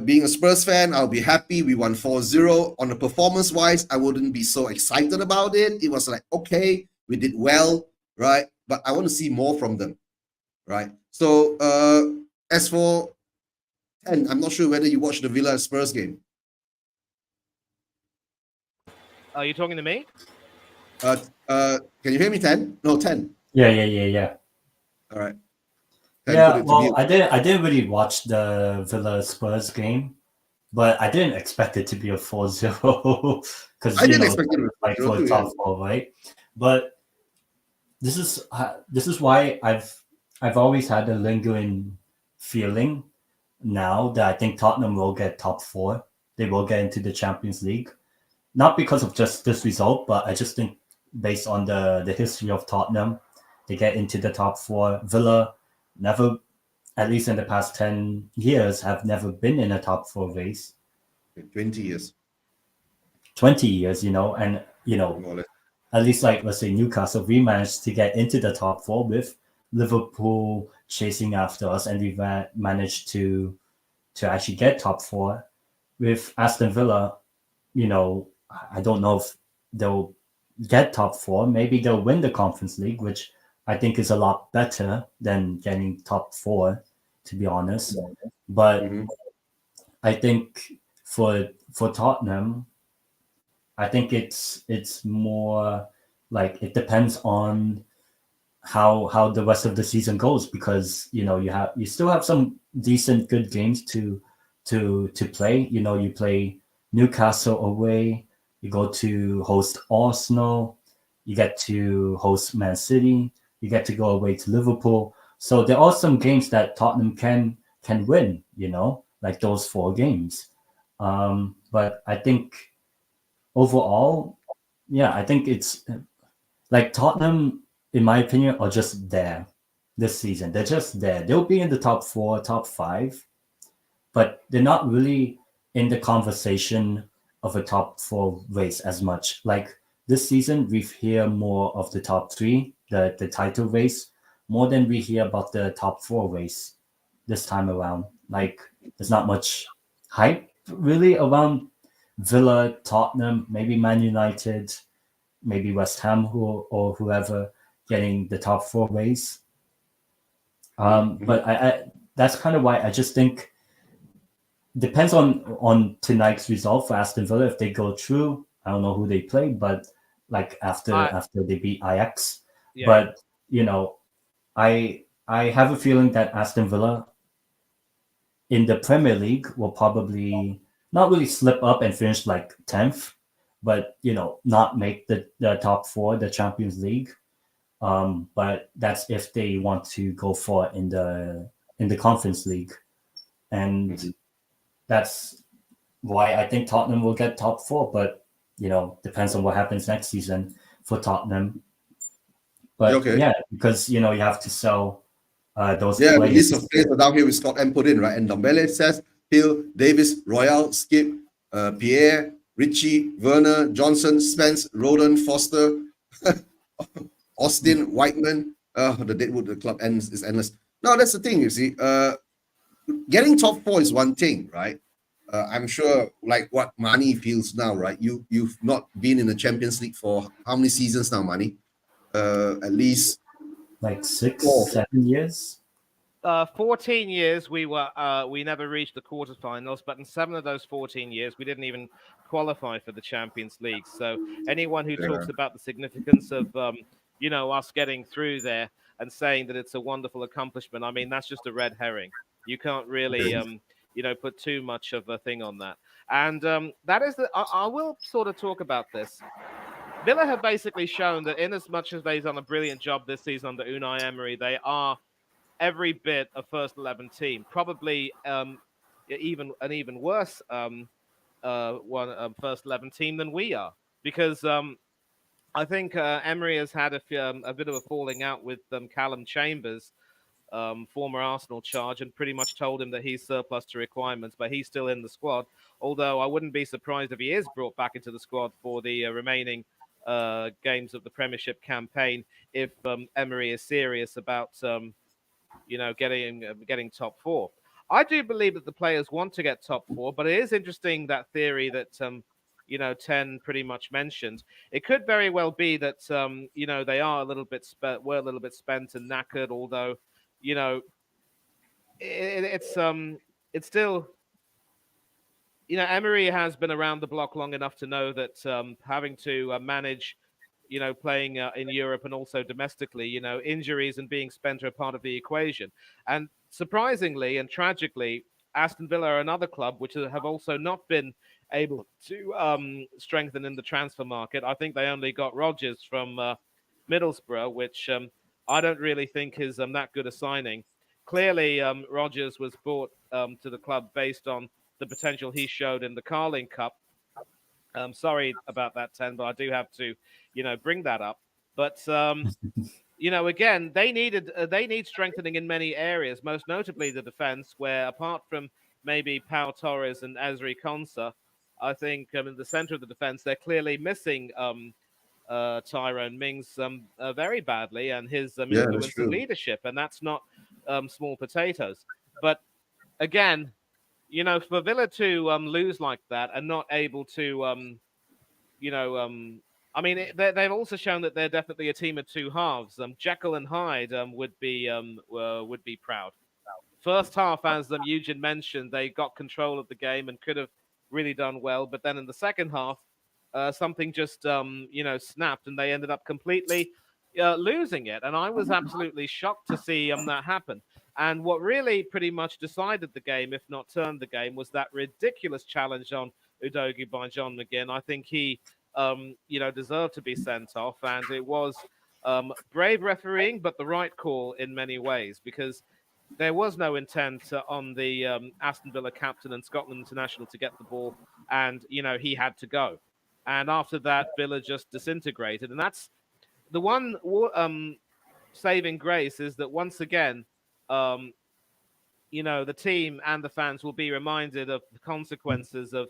being a Spurs fan, I'll be happy. We won 4-0. On the performance-wise, I wouldn't be so excited about it. It was like, okay, we did well, right? But I want to see more from them, right? So as for 10, I'm not sure whether you watched the Villa Spurs game. Are you talking to me? Can you hear me, 10? No, 10. Yeah. All right. Yeah, well, I didn't really watch the Villa Spurs game, but I didn't expect it to be a 4-0 because I didn't expect it like for a top 4, right? But this is why I've always had a lingering feeling now that I think Tottenham will get top 4. They will get into the Champions League, not because of just this result, but I just think based on the history of Tottenham, they get into the top 4. Villa never, at least in the past 10 years, have never been in a top 4 race. 20 years, 20 years, and more or less. at least like let's say Newcastle, we managed to get into the top four with Liverpool chasing after us, and we managed to actually get top four. With Aston Villa, I don't know if they'll get top four. Maybe they'll win the Conference League, which I think is a lot better than getting top four, to be honest. But Mhm. I think for Tottenham, I think it's more like it depends on how the rest of the season goes, because you still have some decent good games to play. You play Newcastle away, you go to host Arsenal, you get to host Man City, you get to go away to Liverpool. So there are some games that Tottenham can win, like those four games. But I think overall, yeah, I think it's like Tottenham, in my opinion, are just there this season. They're just there. They'll be in the top four, top five, but they're not really in the conversation of a top four race as much. Like this season, we hear more of the top three, the title race, more than we hear about the top four race this time around. Like there's not much hype really around Villa, Tottenham, maybe Man United, maybe West Ham or whoever getting the top four race. But I that's kind of why I just think depends on tonight's result for Aston Villa. If they go through, I don't know who they play, but like after they beat Ajax. Yeah. But I have a feeling that Aston Villa in the Premier League will probably not really slip up and finish like 10th, but not make the top four, the Champions League. But that's if they want to go for in the Conference League, and that's why I think Tottenham will get top four. But depends on what happens next season for Tottenham. But Okay. yeah, because you have to sell those Yeah, the players. list of players are down here with Scott M put in, right? And Dombele says Hill, Davis, Royal, Skip, Pierre, Richie, Werner, Johnson, Spence, Roden, Foster, Austin, Whiteman. The Deadwood the club ends is endless. No, that's the thing, you see. Getting top four is one thing, right? I'm sure like what Mani feels now, right? You've not been in the Champions League for how many seasons now, Mani? At least Like 6, four. 7 years. 14 years we never reached the quarterfinals, but in 7 of those 14 years we didn't even qualify for the Champions League. So anyone who talks about the significance of us getting through there and saying that it's a wonderful accomplishment, I mean that's just a red herring. You can't really put too much of a thing on that. And that is I will sort of talk about this. Villa have basically shown that in as much as they've done a brilliant job this season under Unai Emery, they are every bit a first 11 team, probably even worse one first 11 team than we are, because I think Emery has had a bit of a falling out with Callum Chambers, former Arsenal charge, and pretty much told him that he's surplus to requirements, but he's still in the squad. Although I wouldn't be surprised if he is brought back into the squad for the remaining games of the Premiership campaign if Emery is serious about getting top four. I do believe that the players want to get top four, but it is interesting that theory that Ten pretty much mentioned. It could very well be that they are a little bit were a little bit spent and knackered, although it's still. Emery has been around the block long enough to know that having to manage playing in Europe and also domestically, injuries and being spent are a part of the equation. And surprisingly and tragically, Aston Villa are another club which have also not been able to strengthen in the transfer market. I think they only got Rodgers from Middlesbrough, which I don't really think is that good a signing. Clearly, Rodgers was brought to the club based on the potential he showed in the Carling Cup. Sorry about that, Ten, but I do have to, bring that up. But again, they need strengthening in many areas, most notably the defense, where apart from maybe Pau Torres and Ezri Konsa, I think in the center of the defense, they're clearly missing Tyrone Mings very badly, and his Yeah, that's influence and true. leadership, and that's not small potatoes. But again, for Villa to lose like that and not able to, you know, I mean, they've also shown that they're definitely a team of two halves. Jekyll and Hyde would be proud. First half, as Eugene mentioned, they got control of the game and could have really done well. But then in the second half, something just snapped, and they ended up completely losing it. And I was absolutely shocked to see that happen. And what really pretty much decided the game, if not turned the game, was that ridiculous challenge on Udogie by John McGinn. I think he, deserved to be sent off, and it was brave refereeing, but the right call in many ways, because there was no intent on the Aston Villa captain and Scotland international to get the ball, and he had to go. And after that, Villa just disintegrated, and that's the one saving grace, is that once again, um, the team and the fans will be reminded of the consequences of,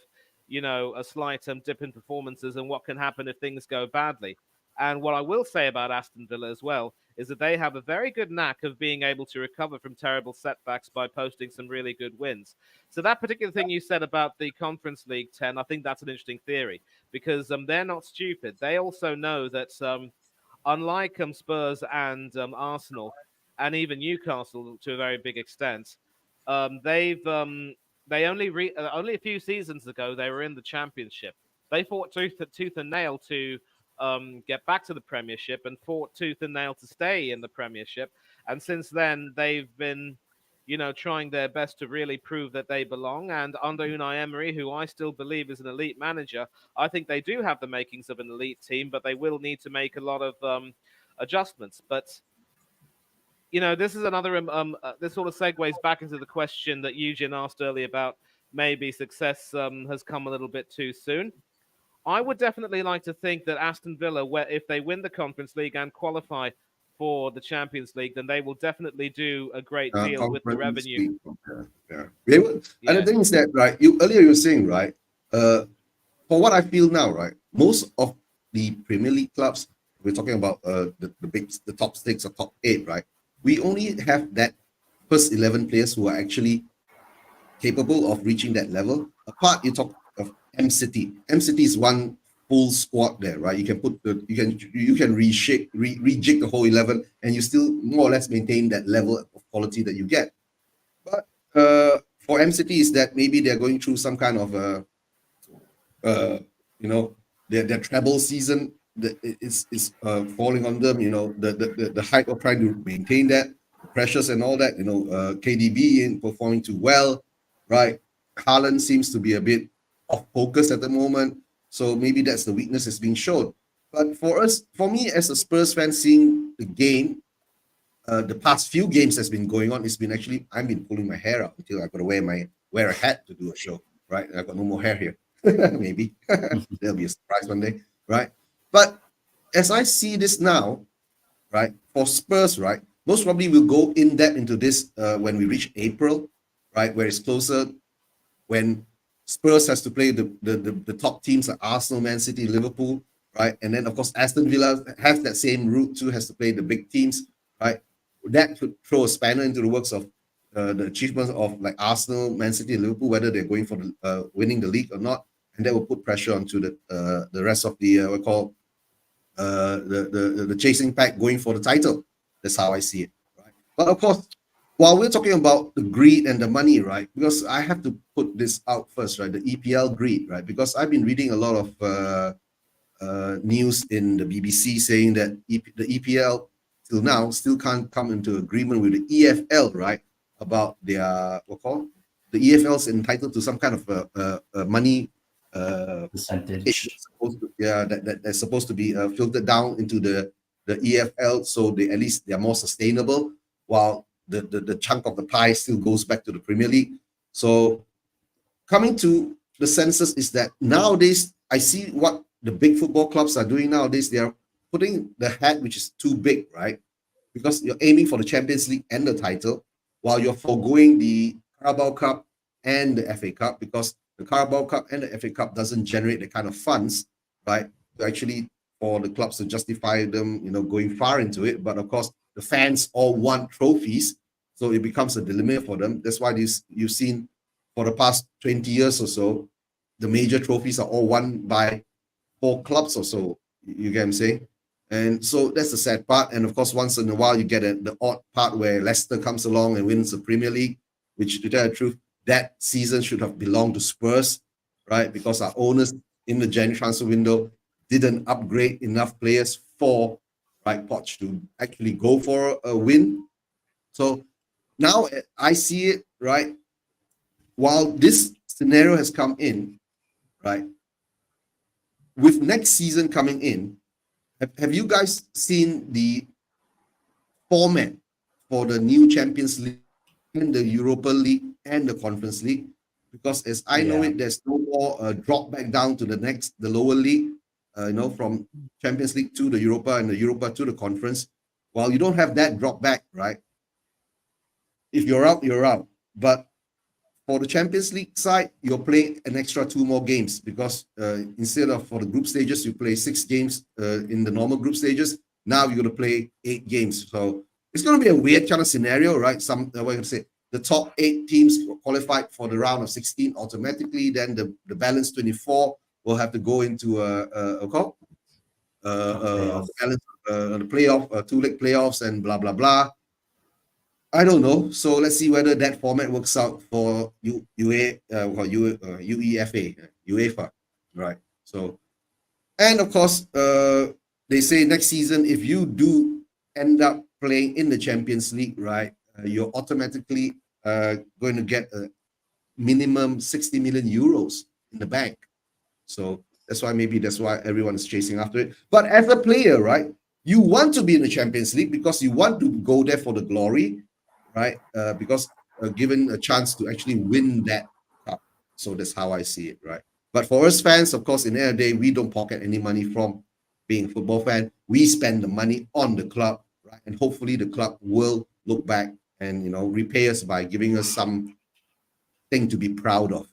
a slight dip in performances and what can happen if things go badly. And what I will say about Aston Villa as well is that they have a very good knack of being able to recover from terrible setbacks by posting some really good wins. So that particular thing you said about the Conference League 10, I think that's an interesting theory, because they're not stupid. They also know that unlike Spurs and Arsenal, and even Newcastle to a very big extent, they only a few seasons ago they were in the Championship. They fought tooth and nail to get back to the Premiership, and fought tooth and nail to stay in the Premiership. And since then, they've been, trying their best to really prove that they belong. And under Unai Emery, who I still believe is an elite manager, I think they do have the makings of an elite team, but they will need to make a lot of adjustments. But this is another. This sort of segues back into the question that Eugene asked earlier about maybe success has come a little bit too soon. I would definitely like to think that Aston Villa, if they win the Conference League and qualify for the Champions League, then they will definitely do a great deal with the Conference revenue. League. Yeah. And the thing is that, right, you were saying, right, for what I feel now, right, most of the Premier League clubs, we're talking about the top six or top eight, right, we only have that first 11 players who are actually capable of reaching that level. Apart, you talk of M City. M City is one full squad there, right? You can rejig the whole 11, and you still more or less maintain that level of quality that you get. But for M City is that maybe they're going through some kind of their treble season that is falling on them. The hype of trying to maintain that, the pressures and all that. KDB in performing too well, right? Haaland seems to be a bit off focus at the moment, so maybe that's the weakness that's being shown. But for me as a Spurs fan, seeing the game, the past few games that's been going on, it's been actually, I've been pulling my hair out until I got to wear a hat to do a show, right? And I've got no more hair here. Maybe there'll be a surprise one day, right? But as I see this now, right, for Spurs, right, most probably we'll go in depth into this when we reach April, right, where it's closer, when Spurs has to play the top teams like Arsenal, Man City, Liverpool, right? And then, of course, Aston Villa has that same route too, has to play the big teams, right? That could throw a spanner into the works of the achievements of like Arsenal, Man City, Liverpool, whether they're going for winning the league or not. And that will put pressure onto the rest of the, the chasing pack going for the title. That's how I see it, right? But of course, while we're talking about the greed and the money, right? Because I have to put this out first, right? The EPL greed, right? Because I've been reading a lot of news in the BBC saying that the EPL till now still can't come into agreement with the EFL, right? About their the EFL is entitled to some kind of money percentage. That's supposed to be filtered down into the EFL, so at least they're more sustainable, while the chunk of the pie still goes back to the Premier League. So coming to the census is that nowadays I see what the big football clubs are doing nowadays. They are putting the hat which is too big, right? Because you're aiming for the Champions League and the title, while you're foregoing the Carabao Cup and the FA Cup, because the Carabao Cup and the FA Cup doesn't generate the kind of funds, right, to actually for the clubs to justify them, going far into it. But of course, the fans all want trophies, so it becomes a dilemma for them. That's why you've seen for the past 20 years or so, the major trophies are all won by 4 clubs or so. You get what I'm saying? And so that's the sad part. And of course, once in a while, you get the odd part where Leicester comes along and wins the Premier League, which, to tell the truth, that season should have belonged to Spurs, right? Because our owners in the January transfer window didn't upgrade enough players for, right, Poch to actually go for a win. So now I see it, right? While this scenario has come in, right, with next season coming in, have you guys seen the format for the new Champions League and the Europa League and the Conference League? Because as I know it, there's no more drop back down to the lower league, from Champions League to the Europa and the Europa to the Conference. While you don't have that drop back, right? If you're out, you're out. But for the Champions League side, you're playing an extra 2 more games because instead of for the group stages, you play 6 games in the normal group stages. Now you're going to play 8 games. So it's going to be a weird kind of scenario, right? What I'm going to say, the top 8 teams qualified for the round of 16 automatically. Then the balance 24 will have to go into the playoff, 2-leg playoffs, and blah blah blah. I don't know. So let's see whether that format works out for UEFA, right? So, and of course, they say next season, if you do end up playing in the Champions League, right, you're automatically going to get a minimum 60 million euros in the bank. So that's why everyone is chasing after it. But as a player, right, you want to be in the Champions League because you want to go there for the glory, right? Because given a chance to actually win that cup. So that's how I see it, right? But for us fans, of course, in the end of the day, we don't pocket any money from being a football fan. We spend the money on the club, right? And hopefully the club will look back and, repay us by giving us something to be proud of.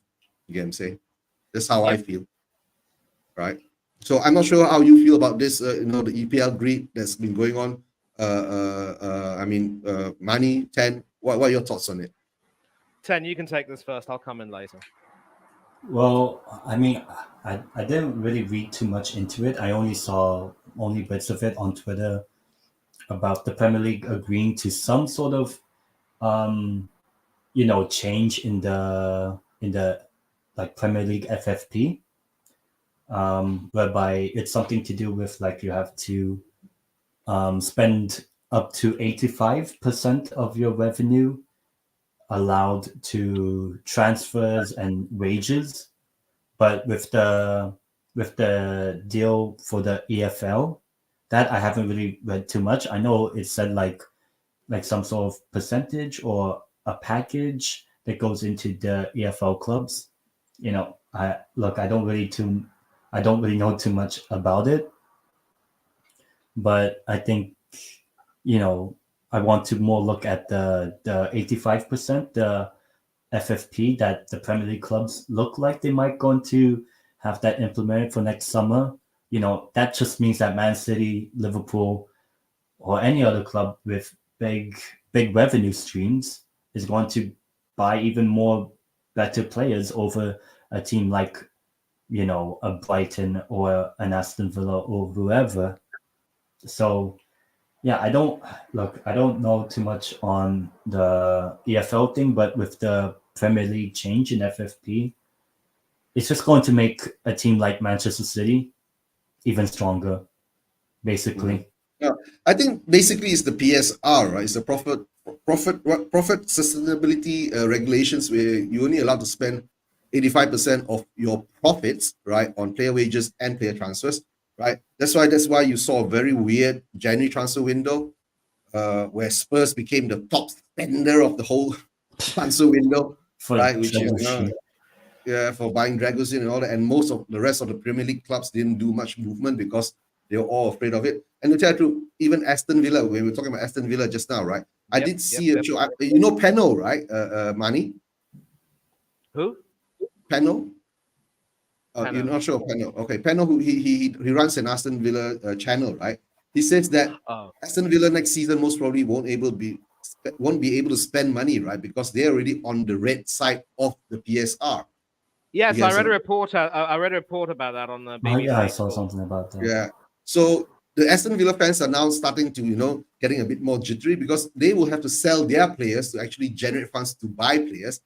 You get what I'm saying? That's how I feel, right? So I'm not sure how you feel about this, the EPL greed that's been going on. Manny, 10, what are your thoughts on it? 10, you can take this first. I'll come in later. Well, I mean, I didn't really read too much into it. I only saw bits of it on Twitter about the Premier League agreeing to some sort of, change in the like Premier League FFP, whereby it's something to do with like you have to spend up to 85% of your revenue allowed to transfers and wages, but with the deal for the EFL, that I haven't really read too much. I know it said like some sort of percentage or a package that goes into the EFL clubs. I don't really know too much about it, but I think I want to more look at the 85%, the FFP that the Premier League clubs look like they might going to have that implemented for next summer. That just means that Man City, Liverpool, or any other club with big revenue streams is going to buy even more better players over a team like, a Brighton or an Aston Villa or whoever. So, yeah, I don't know too much on the EFL thing, but with the Premier League change in FFP, it's just going to make a team like Manchester City even stronger, basically. Yeah, I think basically it's the PSR, right? It's the profit sustainability regulations where you're only allowed to spend 85% of your profits, right, on player wages and player transfers, right? That's why you saw a very weird January transfer window where Spurs became the top spender of the whole transfer window, right? Which is for buying Dragosin and all that, and most of the rest of the Premier League clubs didn't do much movement because they were all afraid of it. And to tell you the truth, even Aston Villa, when we were talking about Aston Villa just now, right? I did see a show. Peno, right? Manny? Who? Peno. Peno. You're not sure of Peno. Okay, Peno, who he runs an Aston Villa channel, right? He says that Aston Villa next season most probably won't be able to spend money, right? Because they're already on the red side of the PSR. Yes, I read a report. I read a report about that on the BBC. Yeah, I saw something about that. Yeah. So the Aston Villa fans are now starting to, getting a bit more jittery because they will have to sell their players to actually generate funds to buy players.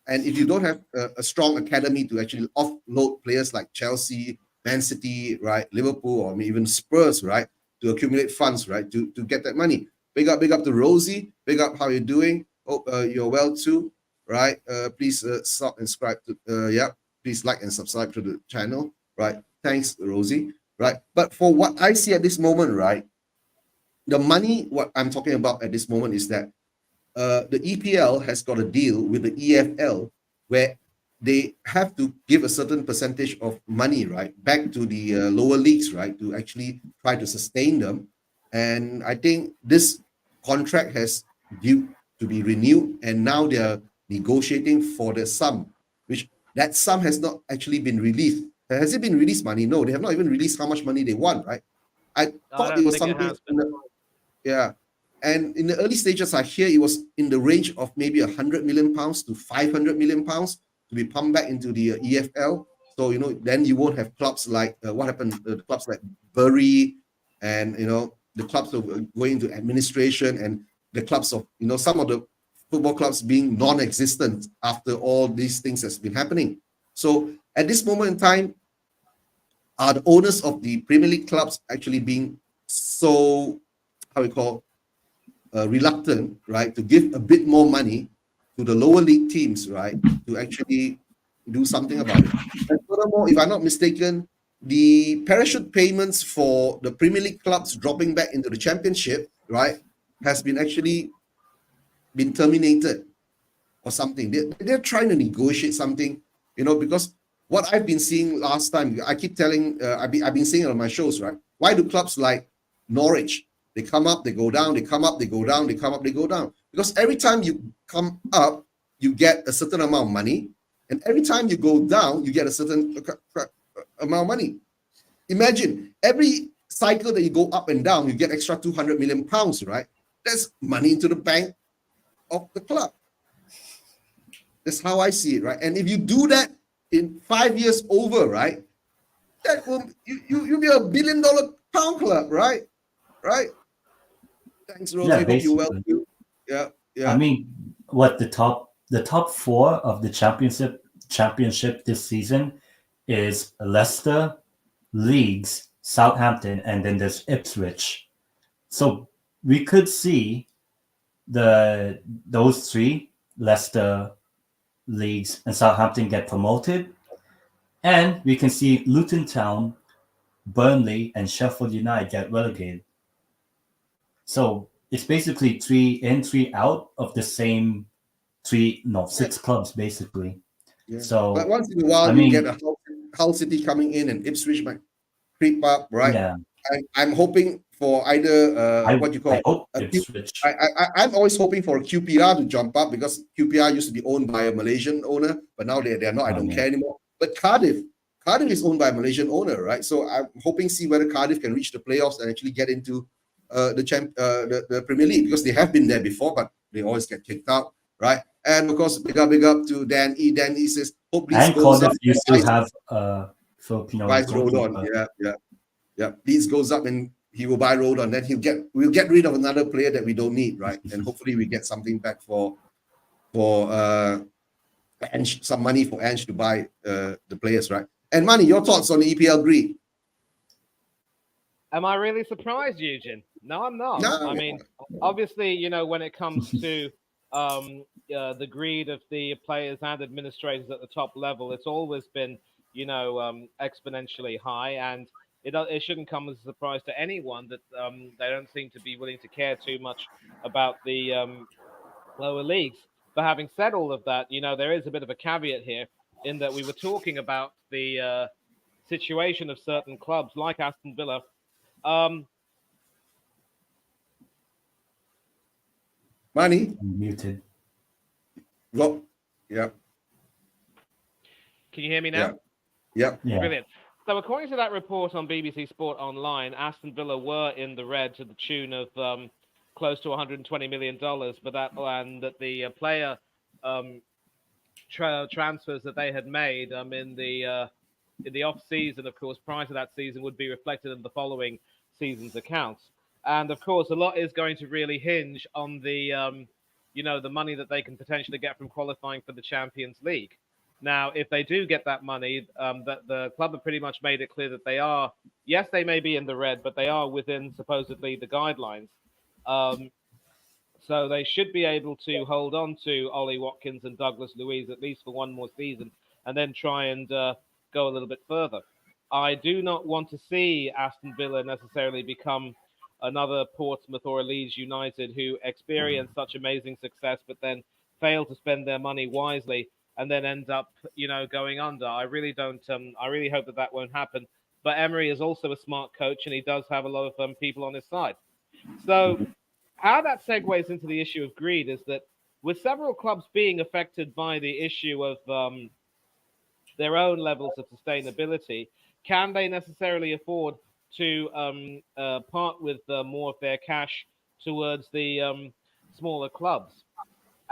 And if you don't have a strong academy to actually offload players like Chelsea, Man City, right, Liverpool, or even Spurs, right, to accumulate funds, right, to get that money. Big up to Rosie. Big up, how you doing? Hope you're well too, right? Please subscribe to please like and subscribe to the channel, right? Thanks, Rosie, right? But for what I see at this moment, right, the money, what I'm talking about at this moment is that the EPL has got a deal with the EFL where they have to give a certain percentage of money, right, back to the lower leagues, right, to actually try to sustain them. And I think this contract has due to be renewed, and now they are negotiating for the sum, which that sum has not actually been released. Has it been released money? No, they have not even released how much money they want, right? I thought it was something. Yeah. And in the early stages, I hear it was in the range of maybe 100 million pounds to 500 million pounds to be pumped back into the EFL. So, then you won't have clubs like what happened, the clubs like Bury and, the clubs of going into administration and the clubs of, some of the football clubs being non-existent after all these things has been happening. So at this moment in time, are the owners of the Premier League clubs actually being so, how we call, reluctant, right, to give a bit more money to the lower league teams, right, to actually do something about it. And furthermore, if I'm not mistaken, the parachute payments for the Premier League clubs dropping back into the Championship, right, has been actually been terminated or something. They're trying to negotiate something, because what I've been seeing last time, I keep telling, I've been seeing it on my shows, right? Why do clubs like Norwich, they come up, they go down, they come up, they go down, they come up, they go down? Because every time you come up, you get a certain amount of money. And every time you go down, you get a certain amount of money. Imagine every cycle that you go up and down, you get extra 200 million pounds, right? That's money into the bank of the club. That's how I see it, right? And if you do that in 5 years over, right, that will you'll be $1 billion pound club, right? Right? Thanks, Rosie. Yeah, Hope you well too. Yeah. I mean, what the top four of the championship this season is Leicester, Leeds, Southampton, and then there's Ipswich. So we could see those three, Leicester, Leeds, and Southampton, get promoted, and we can see Luton Town, Burnley, and Sheffield United get relegated. So it's basically 3 in, 3 out of the same 6 clubs basically. Yeah. So but once in a while, you get a Hull City coming in and Ipswich might creep up, right? Yeah. I'm hoping for either what you call Ipswich. I'm always hoping for a QPR to jump up because QPR used to be owned by a Malaysian owner, but now they're not. I don't care anymore. But Cardiff is owned by a Malaysian owner, right? So I'm hoping see whether Cardiff can reach the playoffs and actually get into the Premier League, because they have been there before, but they always get kicked out, right? And of course, big up to Dan E. Dan E says, hope Leeds goes up. You still have Filipino. Buys Rodon, yeah. Leeds goes up and he will buy Rodon. Then we'll get rid of another player that we don't need, right? And hopefully we get something back for Ange, some money for Ange to buy the players, right? And Money, your thoughts on the EPL greed? Am I really surprised, Eugene? No, I'm not. No. I mean, obviously, when it comes to the greed of the players and administrators at the top level, it's always been, exponentially high, and it shouldn't come as a surprise to anyone that they don't seem to be willing to care too much about the lower leagues. But having said all of that, there is a bit of a caveat here in that we were talking about the situation of certain clubs like Aston Villa. Money muted. Well, yeah. Can you hear me now? Yeah. Yeah. Brilliant. So, according to that report on BBC Sport Online, Aston Villa were in the red to the tune of close to $120 million, but that the player transfers that they had made in the off season, of course, prior to that season, would be reflected in the following season's accounts. And of course, a lot is going to really hinge on the money that they can potentially get from qualifying for the Champions League. Now, if they do get that money, that the club have pretty much made it clear that they are, yes, they may be in the red, but they are within supposedly the guidelines. So they should be able to hold on to Ollie Watkins and Douglas Luiz at least for one more season, and then try and go a little bit further. I do not want to see Aston Villa necessarily become another Portsmouth or a Leeds United who experience such amazing success, but then fail to spend their money wisely and then end up, going under. I really don't. I really hope that that won't happen. But Emery is also a smart coach, and he does have a lot of people on his side. So how that segues into the issue of greed is that with several clubs being affected by the issue of their own levels of sustainability, can they necessarily afford to part with more of their cash towards the smaller clubs?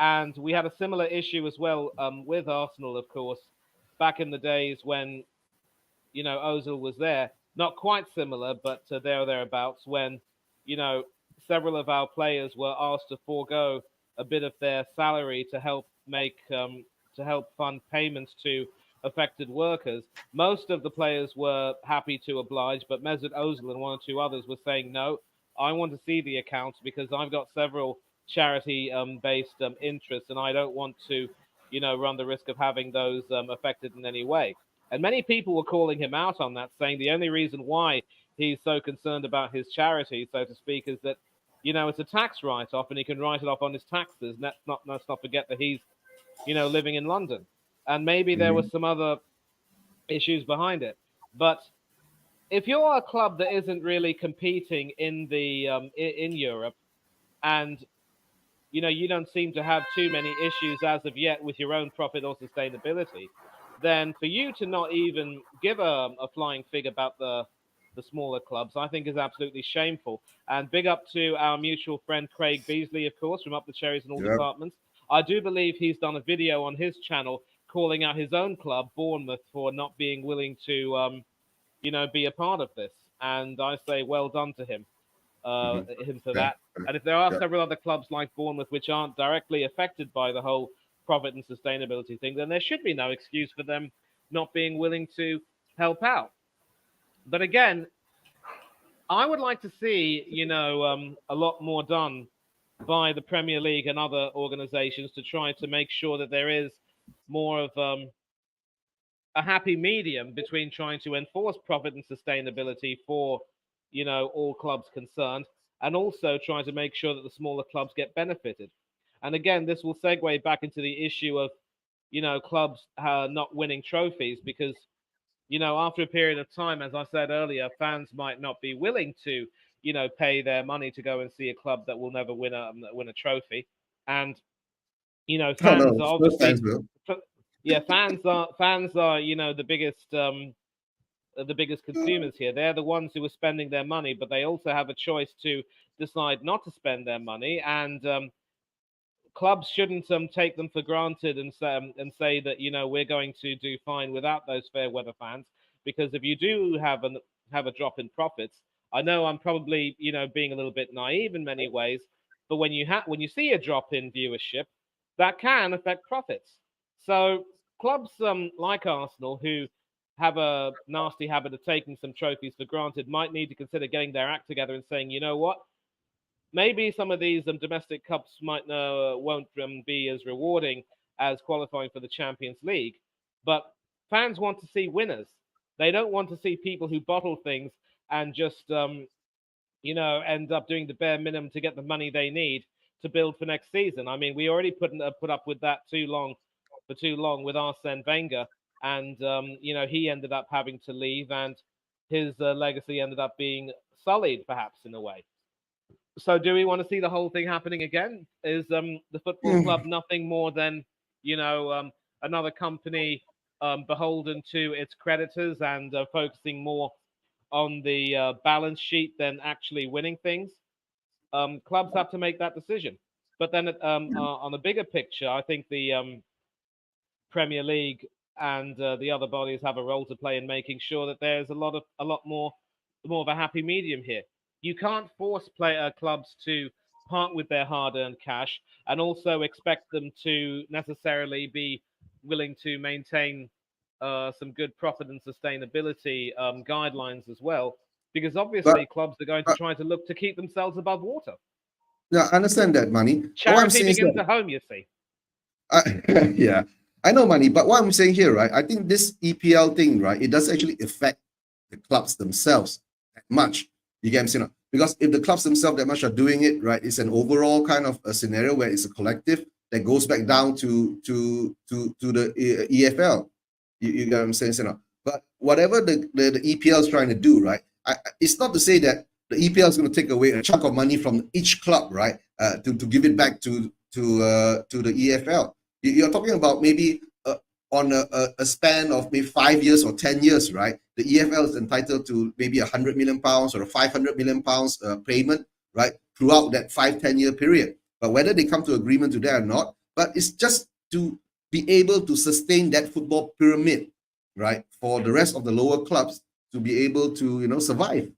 And we had a similar issue as well with Arsenal, of course, back in the days when Ozil was there. Not quite similar, but there or thereabouts when several of our players were asked to forego a bit of their salary to help fund payments to affected workers. Most of the players were happy to oblige, but Mesut Ozil and one or two others were saying, no, I want to see the accounts because I've got several charity based interests and I don't want to, run the risk of having those affected in any way. And many people were calling him out on that, saying the only reason why he's so concerned about his charity, so to speak, is that, it's a tax write-off and he can write it off on his taxes. And let's not forget that he's, living in London. And maybe there were some other issues behind it. But if you're a club that isn't really competing in in Europe, and you don't seem to have too many issues as of yet with your own profit or sustainability, then for you to not even give a flying fig about the smaller clubs, I think is absolutely shameful. And big up to our mutual friend Craig Beasley, of course, from Up the Cherries and All Departments. I do believe he's done a video on his channel calling out his own club, Bournemouth, for not being willing to, be a part of this. And I say well done to him. Him for that. And if there are several other clubs like Bournemouth which aren't directly affected by the whole profit and sustainability thing, then there should be no excuse for them not being willing to help out. But again, I would like to see, a lot more done by the Premier League and other organizations to try to make sure that there is more of a happy medium between trying to enforce profit and sustainability for all clubs concerned, and also trying to make sure that the smaller clubs get benefited. And again, this will segue back into the issue of, clubs not winning trophies because, after a period of time, as I said earlier, fans might not be willing to, pay their money to go and see a club that will never win a trophy. And, fans are obviously, fans are, the biggest consumers here. They're the ones who are spending their money, but they also have a choice to decide not to spend their money. And clubs shouldn't take them for granted and say that we're going to do fine without those fair weather fans. Because if you do have a drop in profits, I know I'm probably being a little bit naive in many ways, but when you see a drop in viewership, that can affect profits. So clubs like Arsenal, who have a nasty habit of taking some trophies for granted, might need to consider getting their act together and saying, you know what, maybe some of these domestic cups won't be as rewarding as qualifying for the Champions League, but fans want to see winners. They don't want to see people who bottle things and just end up doing the bare minimum to get the money they need to build for next season. I mean, we already put up with that too long with Arsene Wenger, and he ended up having to leave, and his legacy ended up being sullied, perhaps in a way. So, do we want to see the whole thing happening again? Is the football club nothing more than another company beholden to its creditors and focusing more on the balance sheet than actually winning things, clubs have to make that decision. But then on a bigger picture, I think the Premier League and the other bodies have a role to play in making sure that there's a lot more of a happy medium here. You can't force player clubs to part with their hard-earned cash and also expect them to necessarily be willing to maintain some good profit and sustainability guidelines as well, because But obviously clubs are going to try to look to keep themselves above water. yeah, I understand that, Money. But what I'm Charity saying is begins that, at home, you see. yeah, I know, Money. But what I'm saying here, right? I think this EPL thing, right? It does actually affect the clubs themselves that much. You get what I'm saying? Because if the clubs themselves that much are doing it, right, it's an overall kind of a scenario where it's a collective that goes back down to the EFL. You get what I'm saying? But whatever the EPL is trying to do, right? It's not to say that the EPL is going to take away a chunk of money from each club, right? To give it back to the EFL. You're talking about maybe on a span of maybe 5 years or 10 years, right? The EFL is entitled to maybe £100 million or a £500 million payment, right? Throughout that 5-10 year period. But whether they come to agreement to that or not, but it's just to be able to sustain that football pyramid, right? For the rest of the lower clubs to be able to, survive,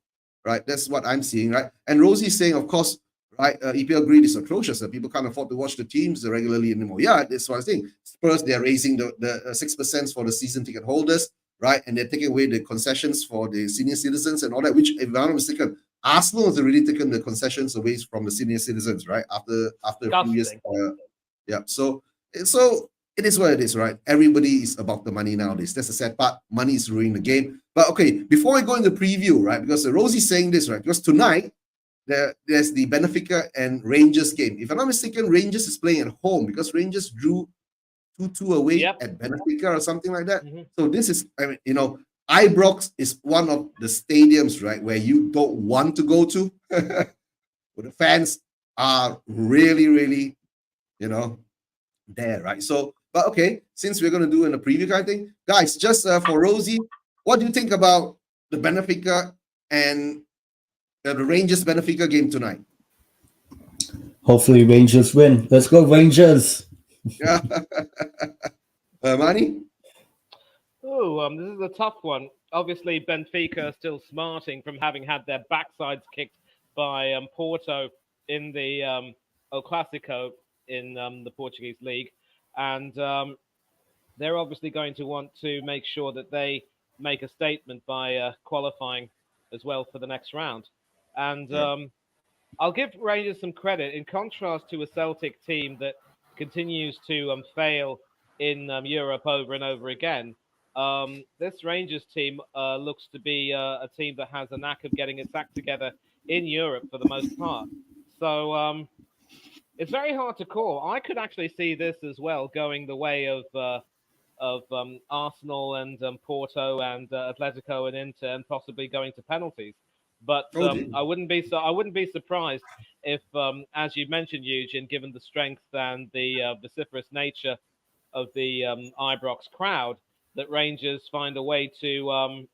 right? That's what I'm seeing, right? And Rosie's saying, of course, right, EPL greed is atrocious. People can't afford to watch the teams regularly anymore. Yeah, that's what I'm saying. Spurs, they're raising the 6% for the season ticket holders, right? And they're taking away the concessions for the senior citizens and all that, which, if I'm not mistaken, Arsenal has already taken the concessions away from the senior citizens, right? After a few years. Yeah. So it is what it is, right? Everybody is about the money nowadays. That's the sad part. Money is ruining the game. But okay, before I go into preview, right? Because Rosie's saying this, right? Because tonight, there's the Benfica and Rangers game. If I'm not mistaken, Rangers is playing at home because Rangers drew 2-2 away at Benfica or something like that. So this is, Ibrox is one of the stadiums, right, where you don't want to go to. But the fans are really, really, there, right? So, but okay, since we're going to do in a preview kind of thing, guys, just for Rosie, what do you think about the Benfica and the Rangers Benfica game tonight? Hopefully Rangers win. Let's go Rangers. Yeah. Manny? Oh, this is a tough one. Obviously, Benfica are still smarting from having had their backsides kicked by Porto in the El Clasico in the Portuguese league. And they're obviously going to want to make sure that they make a statement by qualifying as well for the next round. And I'll give Rangers some credit in contrast to a Celtic team that continues to fail in Europe over and over again. This Rangers team looks to be a team that has a knack of getting its act together in Europe for the most part. So it's very hard to call. I could actually see this as well going the way of Arsenal and Porto and Atletico and Inter, and possibly going to penalties. But I wouldn't be surprised if, as you mentioned, Eugene, given the strength and the vociferous nature of the Ibrox crowd, that Rangers find a way to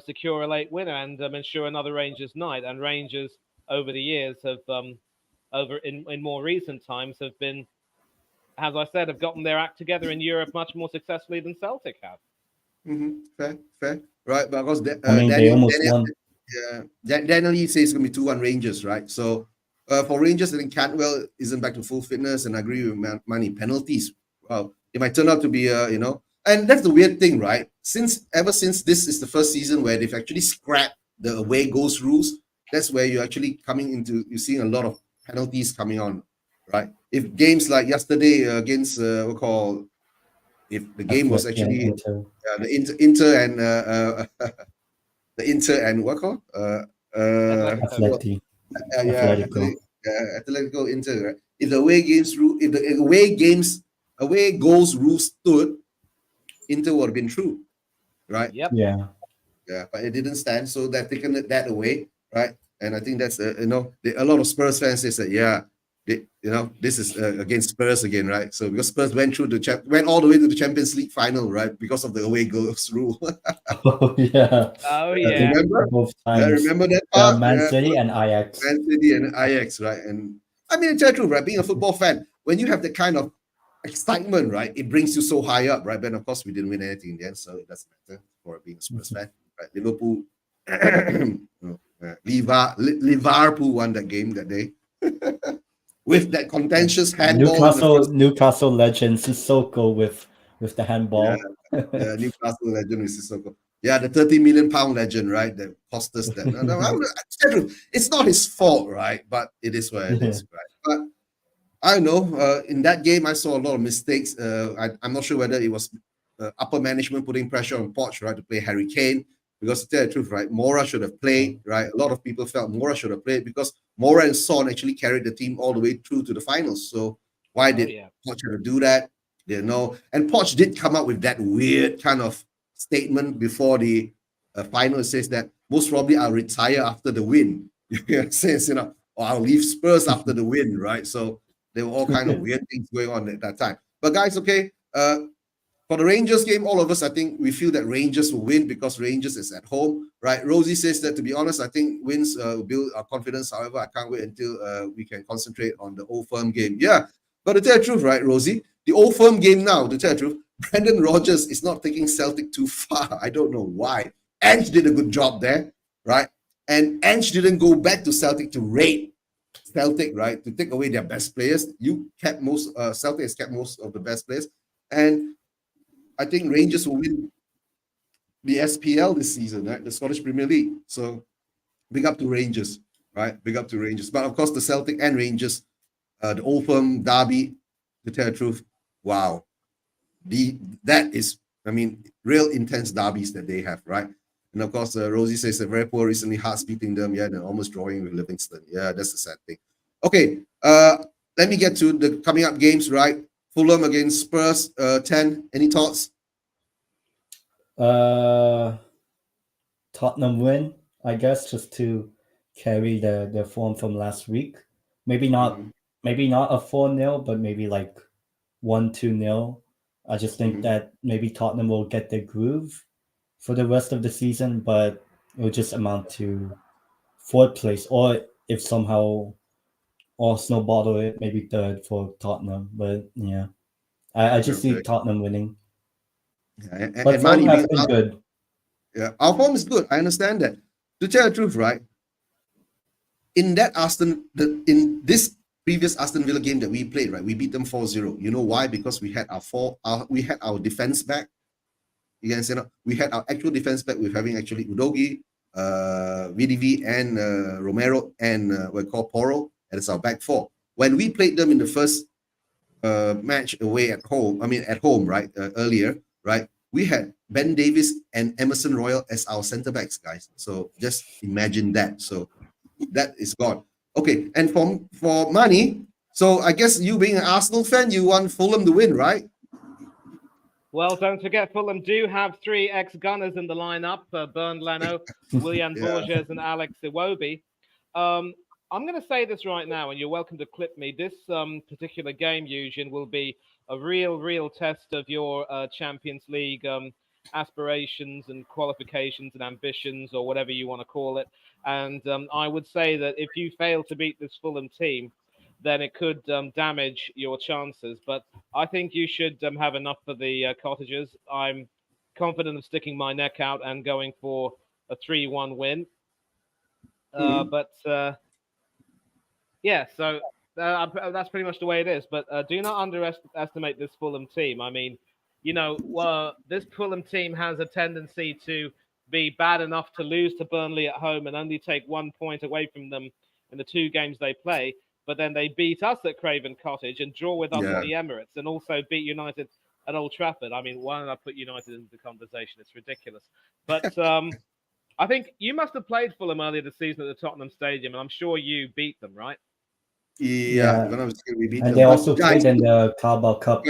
secure a late winner and ensure another Rangers night. And Rangers over the years have in more recent times have been, as I said, have gotten their act together in Europe much more successfully than Celtic have. Fair. Right, because they almost won. Daniel Lee says it's going to be 2-1 Rangers, right? So for Rangers, I think Cantwell isn't back to full fitness, and I agree with Manny. Penalties, well, it might turn out to be, and that's the weird thing, right? Ever since this is the first season where they've actually scrapped the away goals rules, that's where you're seeing a lot of penalties coming on, right? If games like yesterday against if the game was actually the Inter and the Inter and what called Atletico. Atletico Inter, right? If the away goals rule stood, Inter would have been true, right? Yep. Yeah, but it didn't stand, so they've taken that away, right? And I think that's a lot of Spurs fans say that this is against Spurs again, right? So because Spurs went all the way to the Champions League final, right? Because of the away goals rule. Oh yeah. Oh yeah. Remember? Both Yeah, times. remember that part? Man Yeah, City and Ajax. Man City and Ajax, right? And I mean, it's true, right? Being a football fan, when you have that kind of excitement, right, it brings you so high up, right? But of course, we didn't win anything in the end, so it doesn't matter for being a Spurs fan, right? Liverpool, Liverpool won that game that day with that contentious handball. Newcastle legend Sissoko with the handball. Yeah, Newcastle legend with Sissoko. Yeah, the 30 million pound legend, right? That cost us that. It's not his fault, right? But it is what it is, right? But I don't know. In that game, I saw a lot of mistakes. I'm not sure whether it was upper management putting pressure on Poch, right, to play Harry Kane. Because to tell the truth, right, Mora should have played, right? A lot of people felt Mora should have played because Mora and Son actually carried the team all the way through to the finals. So why did Poch have to do that? You know, and Poch did come up with that weird kind of statement before the final. It says that most probably I'll retire after the win. It says, or I'll leave Spurs after the win, right? So there were all kind of weird things going on at that time. But guys, okay, for the Rangers game, all of us, I think we feel that Rangers will win because Rangers is at home, right? Rosie says that, to be honest, I think wins build our confidence. However, I can't wait until we can concentrate on the Old Firm game. Yeah, but to tell the truth, right, Rosie, the Old Firm game now, to tell the truth, Brendan Rodgers is not taking Celtic too far. I don't know why. Ange did a good job there, right? And Ange didn't go back to Celtic to raid Celtic, right? To take away their best players. Celtic has kept most of the best players. And I think Rangers will win the SPL this season, right? The Scottish Premier League. So big up to Rangers, right? Big up to Rangers. But of course, the Celtic and Rangers, the Old Firm derby, to tell the truth, wow. That is, real intense derbies that they have, right? And of course, Rosie says they're very poor recently, Hearts beating them. Yeah, they're almost drawing with Livingston. Yeah, that's the sad thing. Okay, let me get to the coming up games, right? Fulham against Spurs, 10. Any thoughts? Tottenham win, I guess, just to carry the form from last week. Maybe not a 4-0, but maybe like 1-2-0. I just think that maybe Tottenham will get their groove for the rest of the season, but it will just amount to 4th place, or if somehow Arsenal bottle it, maybe 3rd for Tottenham. But yeah, I just see Tottenham winning. Yeah, but form has been good. Yeah, our form is good. I understand that. To tell the truth, right? In this previous Aston Villa game that we played, right, we beat them 4-0. You know why? Because we had our defense back. You guys know we had our actual defense back with having actually Udogi, VDV, and Romero, and we call Porro as our back four. When we played them in the first match away at home, right, earlier, right, we had Ben Davies and Emerson Royal as our centre backs, guys. So just imagine that. So that is gone. Okay, and for money, so I guess you being an Arsenal fan, you want Fulham to win, right? Well, don't forget, Fulham do have 3 ex-Gunners in the lineup: Bernd Leno, Willian Borges, and Alex Iwobi. I'm going to say this right now, and you're welcome to clip me. This particular game, Eugene, will be a real test of your Champions League aspirations and qualifications and ambitions, or whatever you want to call it. And I would say that if you fail to beat this Fulham team, then it could damage your chances. But I think you should have enough for the Cottagers. I'm confident of sticking my neck out and going for a 3-1 win. But yeah, so that's pretty much the way it is. But do not underestimate this Fulham team. I mean, this Fulham team has a tendency to be bad enough to lose to Burnley at home and only take 1 point away from them in the 2 games they play. But then they beat us at Craven Cottage and draw with us at the Emirates, and also beat United at Old Trafford. I mean, why don't I put United into the conversation? It's ridiculous. But I think you must have played Fulham earlier this season at the Tottenham Stadium, and I'm sure you beat them, right? Yeah. When I was kid, we beat them. And they also played in the Carabao Cup.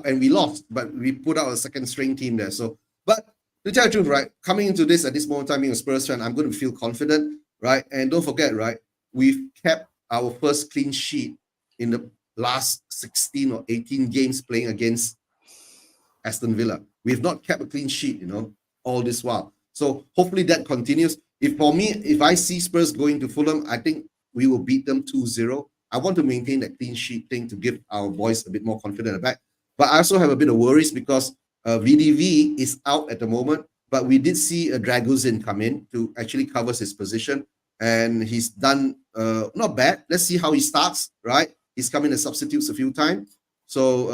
And we lost, but we put out a second string team there. So, but to tell the truth, right, coming into this at this moment in time, being a Spurs fan, I'm going to feel confident, right? And don't forget, right, we've kept our first clean sheet in the last 16 or 18 games playing against Aston Villa. We have not kept a clean sheet, all this while. So hopefully that continues. If I see Spurs going to Fulham, I think we will beat them 2-0. I want to maintain that clean sheet thing to give our boys a bit more confidence at the back. But I also have a bit of worries because VDV is out at the moment, but we did see a Draguzin come in to actually cover his position, and he's done not bad. Let's see how he starts, right? He's come in as substitutes a few times. So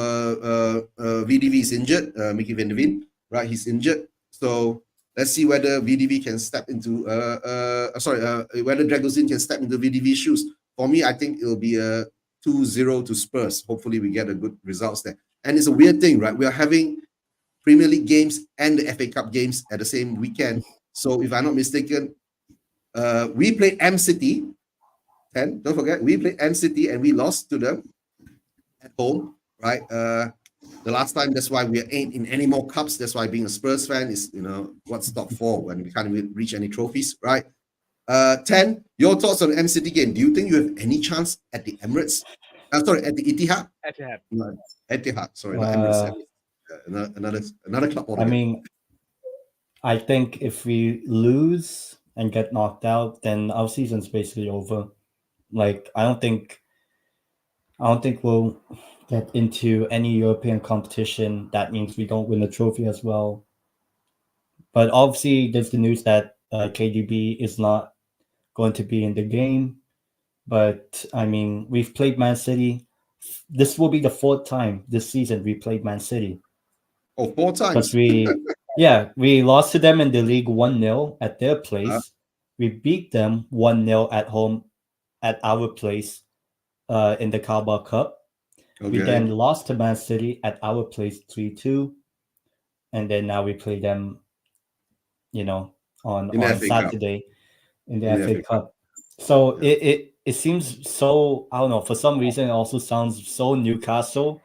VDV is injured, Mickey Van de Ven, right? He's injured. So let's see whether VDV can step into whether Dragozin can step into VDV's shoes. For me, I think it'll be a 2-0 to Spurs. Hopefully we get a good results there. And it's a weird thing, right? We are having Premier League games and the FA Cup games at the same weekend. So if I'm not mistaken, we played M City. And don't forget, we played M City and we lost to them at home, right? The last time, that's why we ain't in any more cups. That's why being a Spurs fan is, what's top four when we can't even reach any trophies, right? 10, your thoughts on the M City game. Do you think you have any chance at the Emirates? At the Etihad? Etihad. No, Etihad, sorry, not Emirates. Another club altogether. I mean, I think if we lose and get knocked out, then our season's basically over. Like, I don't think we'll get into any European competition. That means we don't win a trophy as well. But obviously, there's the news that KDB is not going to be in the game. But I mean, we've played Man City. This will be the fourth time this season we played Man City. Oh, 4 times. Because we lost to them in the league 1-0 at their place. We beat them 1-0 at home at our place in the Carabao Cup. Okay. We then lost to Man City at our place 3-2. And then now we play them, on Saturday in the FA Cup. So it seems so, I don't know, for some reason it also sounds so Newcastle.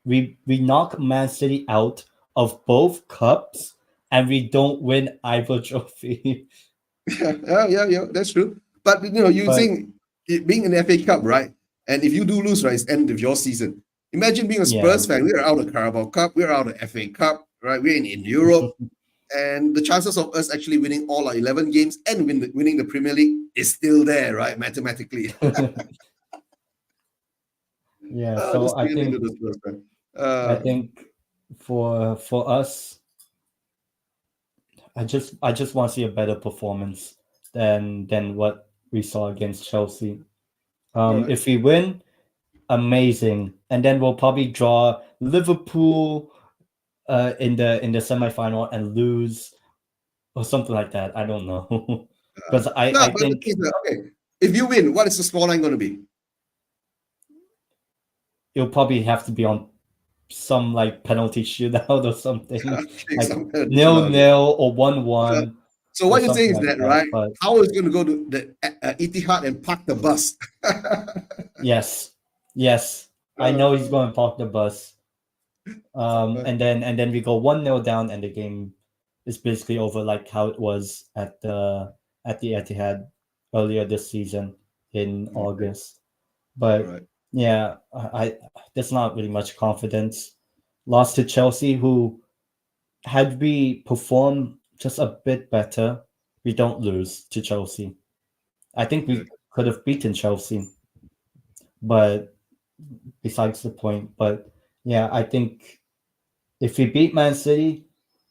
We knock Man City out of both cups and we don't win either trophy. Yeah, that's true. But think being in the FA Cup, right? And if you do lose, right, it's the end of your season. Imagine being a Spurs fan. We're out of Carabao Cup, we're out of FA Cup, right? We're in Europe. And the chances of us actually winning all our 11 games and winning the Premier League is still there, right? Mathematically. So I think for us, I just want to see a better performance than what we saw against Chelsea. If we win, amazing, and then we'll probably draw Liverpool in the semi-final and lose or something like that. I don't know. Because I think if you win, what is the scoreline going to be? It'll probably have to be on some like penalty shootout or something, like 0-0 or 1-1. So what you're saying is that, right? How is going to go to the Etihad and park the bus? Yes. I know he's going to park the bus. And then we go 1-0 down, and the game is basically over, like how it was at the Etihad earlier this season in August. But there's not really much confidence. Lost to Chelsea, who, had we performed just a bit better, we don't lose to Chelsea. I think we could have beaten Chelsea, but besides the point. But I think if we beat Man City,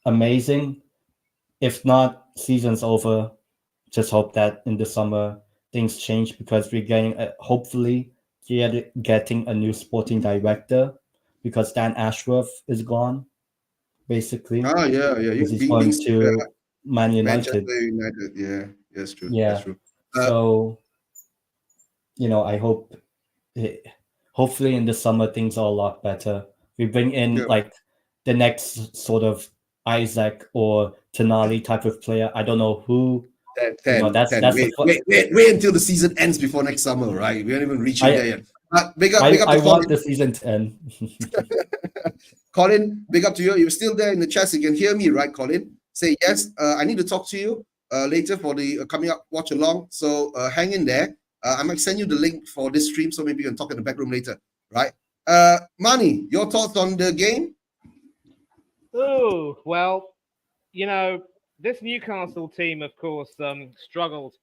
amazing. If not, season's over. Just hope that in the summer things change, because we're getting hopefully getting a new sporting director, because Dan Ashworth is gone, basically. He's going to Man United. Manchester United. Yeah, that's true. Yeah. That's true. So, I hope, hopefully in the summer things are a lot better. We bring in like the next sort of Isaac or Tonali type of player. I don't know who. Wait until the season ends before next summer, right? We aren't even reaching there yet. I want the season to end. Colin, big up to you. You're still there in the chat. You can hear me, right, Colin? Say yes. I need to talk to you later for the coming up watch along. So hang in there. I might send you the link for this stream, so maybe you can talk in the back room later, right? Mani, your thoughts on the game? Oh, well, this Newcastle team, of course, struggled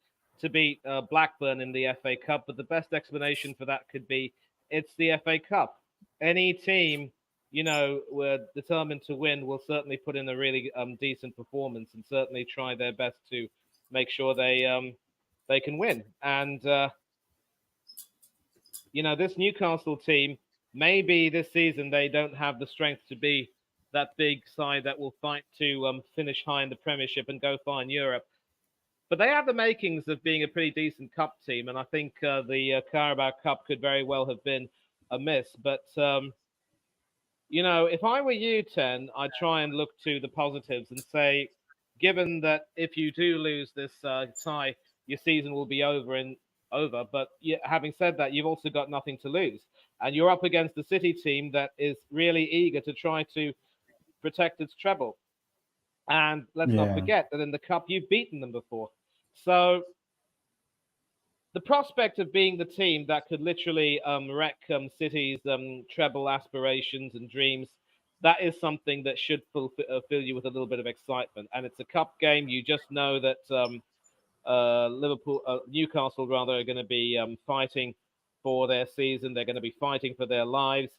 to beat Blackburn in the FA Cup, but the best explanation for that could be it's the FA Cup. Any team, we're determined to win will certainly put in a really decent performance and certainly try their best to make sure they can win. And this Newcastle team, maybe this season they don't have the strength to be that big side that will fight to finish high in the Premiership and go far in Europe. But they have the makings of being a pretty decent cup team, and I think the Carabao Cup could very well have been a miss. But if I were you, Ten, I'd try and look to the positives and say, given that if you do lose this tie, your season will be over. But having said that, you've also got nothing to lose, and you're up against the City team that is really eager to try to protect its treble. And let's not forget that in the cup you've beaten them before. So the prospect of being the team that could literally wreck City's treble aspirations and dreams, that is something that should fill you with a little bit of excitement. And it's a cup game. You just know that Newcastle rather are going to be fighting for their season. They're going to be fighting for their lives.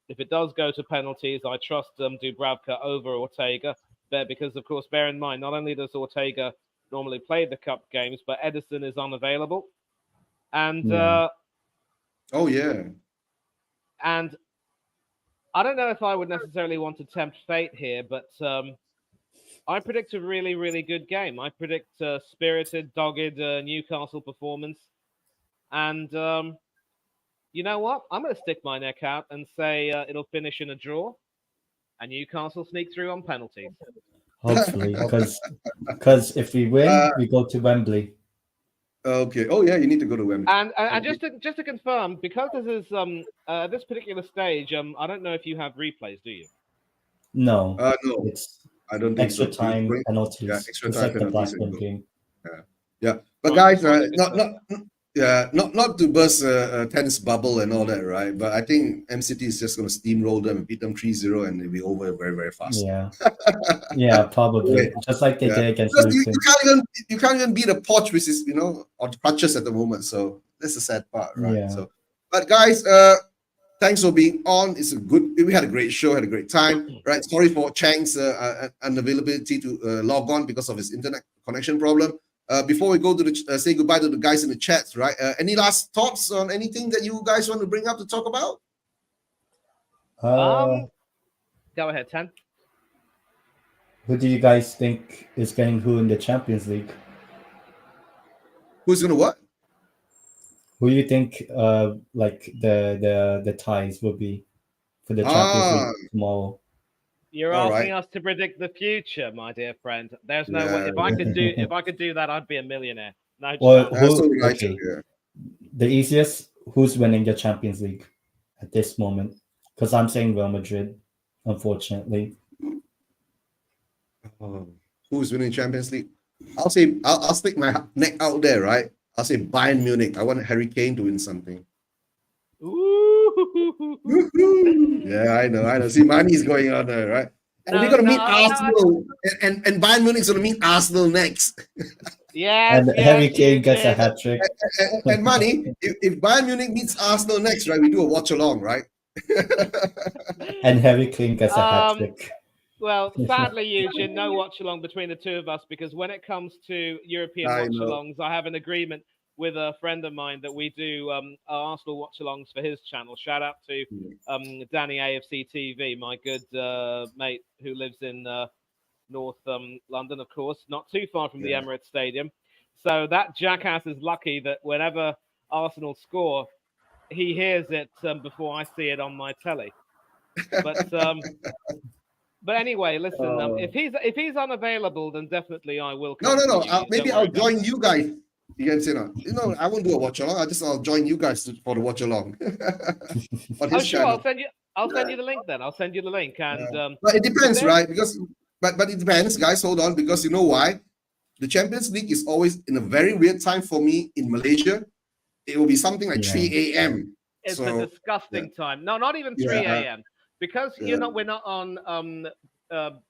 If it does go to penalties, I trust Dubravka over Ortega there because, of course, bear in mind, not only does Ortega normally play the cup games, but Edison is unavailable. And And I don't know if I would necessarily want to tempt fate here, but I predict a really, really good game. I predict a spirited, dogged Newcastle performance. And you know what? I'm going to stick my neck out and say it'll finish in a draw and Newcastle sneak through on penalties. Hopefully, because if we win, we go to Wembley. Okay. Oh yeah, you need to go to Wembley. And just to confirm, because this is this particular stage, I don't know if you have replays, do you? No. No. It's I don't think extra so. time penalties. Yeah, extra It's time like the penalties. Blackburn game. Yeah. But guys, not to burst tennis bubble and all that, right? But I think MCT is just going to steamroll them and beat them 3-0 and it'll be over very, very fast. Yeah, probably. Just like they did against Luton. You can't even beat a Poch, which is on crutches at the moment. So that's the sad part, right? Yeah. So, but guys, thanks for being on. We had a great show, had a great time, right? Sorry for Chang's unavailability to log on because of his internet connection problem. Before we go to say goodbye to the guys in the chats, right? Any last thoughts on anything that you guys want to bring up to talk about? Go ahead, Tan. Who do you guys think is getting who in the Champions League? Who's gonna what? Who do you think like the ties will be for the Champions League tomorrow? You're asking us to predict the future, my dear friend. There's no way. If I could do that, I'd be a millionaire. No chance. The easiest, who's winning the Champions League at this moment? Because I'm saying Real Madrid, unfortunately. Who's winning Champions League? I'll say I'll stick my neck out there, right? I'll say Bayern Munich. I want Harry Kane to win something. Yeah, I know. See, money's going on there, right? And we're gonna meet Arsenal, and Bayern Munich's gonna meet Arsenal next. Yes, and Harry Kane gets a hat trick. And money, if Bayern Munich meets Arsenal next, right? We do a watch along, right? And Harry Kane gets a hat trick. Well, sadly, Eugene, no watch along between the two of us because when it comes to European watch alongs, I have an agreement with a friend of mine that we do Arsenal watch-alongs for his channel. Shout out to Danny AFC TV, my good mate who lives in North London, of course, not too far from the Emirates Stadium. So that jackass is lucky that whenever Arsenal score, he hears it before I see it on my telly. But anyway, listen, if he's unavailable, then definitely I will. No. Maybe I'll join you guys. You can say no. I won't do a watch along. I'll join you guys for the watch along. Sure. I'll send you the link then. I'll send you the link. And but it depends, right? Because but it depends, guys. Hold on, because you know why? The Champions League is always in a very weird time for me in Malaysia it will be something like Yeah. 3 a.m. It's So, a disgusting time. No, not even 3 Yeah, a.m. Because yeah. we're not on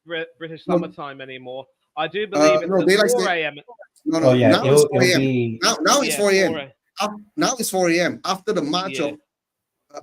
British No, summertime anymore. I do believe it's no, at daylight 4 a.m. No, Oh yeah, now it's 4 it'll a.m. be Now it's Yeah, 4 a.m. 4 a.m. Now it's 4 a.m. After the March Yeah. of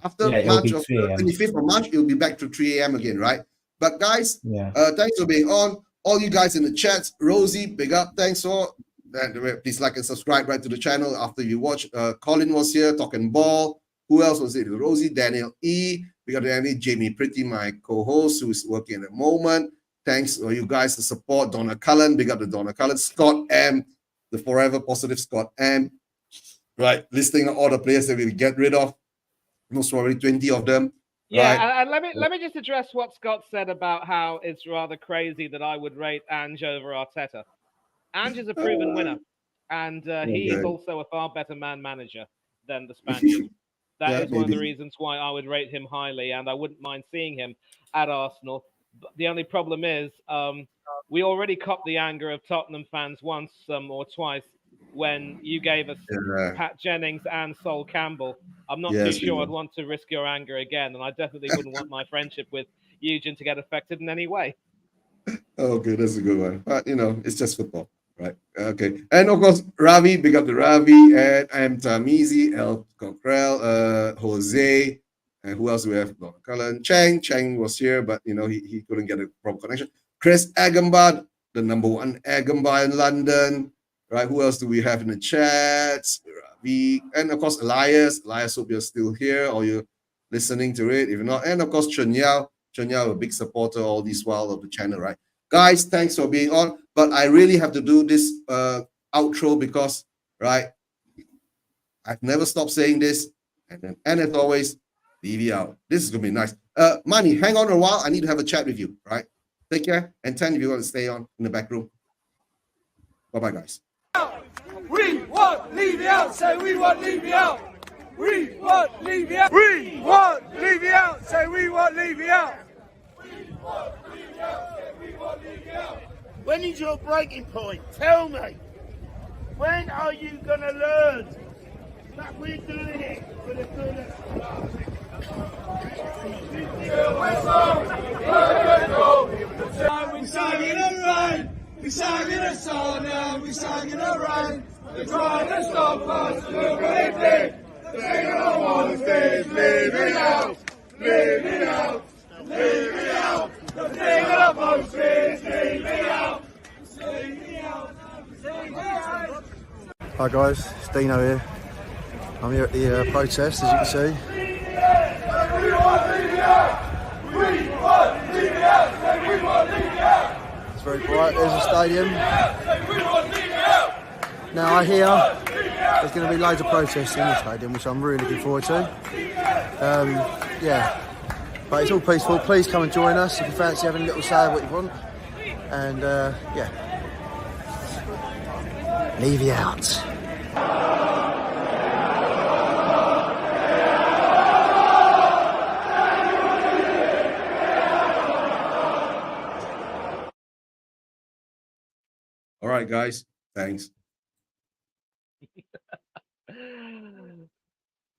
after Yeah, it'll March be of 3 a.m. 25th of March, it'll be back to 3 a.m. again, right? But guys, Yeah. thanks for being on. All you guys in the chats, Rosie, big up, thanks for that. Please like and subscribe right to the channel after you watch. Colin was here talking ball. Who else was it? Rosie, Daniel E. We got Danny, Jamie Pretty, my co-host, who is working at the moment. Thanks for you guys to support. Donna Cullen, big up to Donna Cullen. Scott M, the forever positive Scott M. Right, listing all the players that we get rid of. Most probably 20 of them. Yeah, Right. and let me just address what Scott said about how it's rather crazy that I would rate Ange over Arteta. Ange is a proven winner, and he is Okay. also a far better manager than the Spaniard. That is Yeah, one of the maybe. reasons why I would rate him highly, and I wouldn't mind seeing him at Arsenal. But the only problem is we already copped the anger of Tottenham fans once or twice when you gave us Yeah. Pat Jennings and Sol Campbell. I'm not Yes, too we sure know. I'd want to risk your anger again, and I definitely wouldn't want my friendship with Eugen to get affected in any way. Okay, that's a good one. But you know, it's just football, right? Okay. And of course, Ravi, big up to Ravi, and I'm Tamizi, El Cockrell, Jose, and who else do we have? Don Cullen. Chang was here, but you know, he couldn't get a proper connection. Chris Agamba, the number one Agamba in London. Right? Who else do we have in the chats? Ravi, and of course Elias. Elias, hope you're still here or you're listening to it. If you're not, and of course Chen Yao, a big supporter all this while of the channel, right? Guys, thanks for being on. But I really have to do this outro because, right, I've never stopped saying this. And as always, leave you out. This is going to be nice. Money, hang on a while. I need to have a chat with you, right? Take care. And 10 if you want to stay on in the back room. Bye-bye, guys. We want Levy out. Say we want Levy out. We want Levy out. We want Levy out. Say we want Levy out. We want Levy out. We want Levy out. When is your breaking point? Tell me. When are you going to learn that we're doing it for the good of we sang in the rain, we sang in the sun, and we sang in the rain. They're trying to stop us, look what they did. The thing I want is leave out, leave out, leave out. The thing I want is leave out, leave out, leave out. Hi guys, it's Dino here. I'm here at the protest, as you can see. It's very bright, there's the stadium. Now I hear there's going to be loads of protests in the stadium, which I'm really looking forward to. Yeah, but it's all peaceful. Please come and join us if you fancy having a little say of what you want. And yeah, leave you out. All right, guys. Thanks.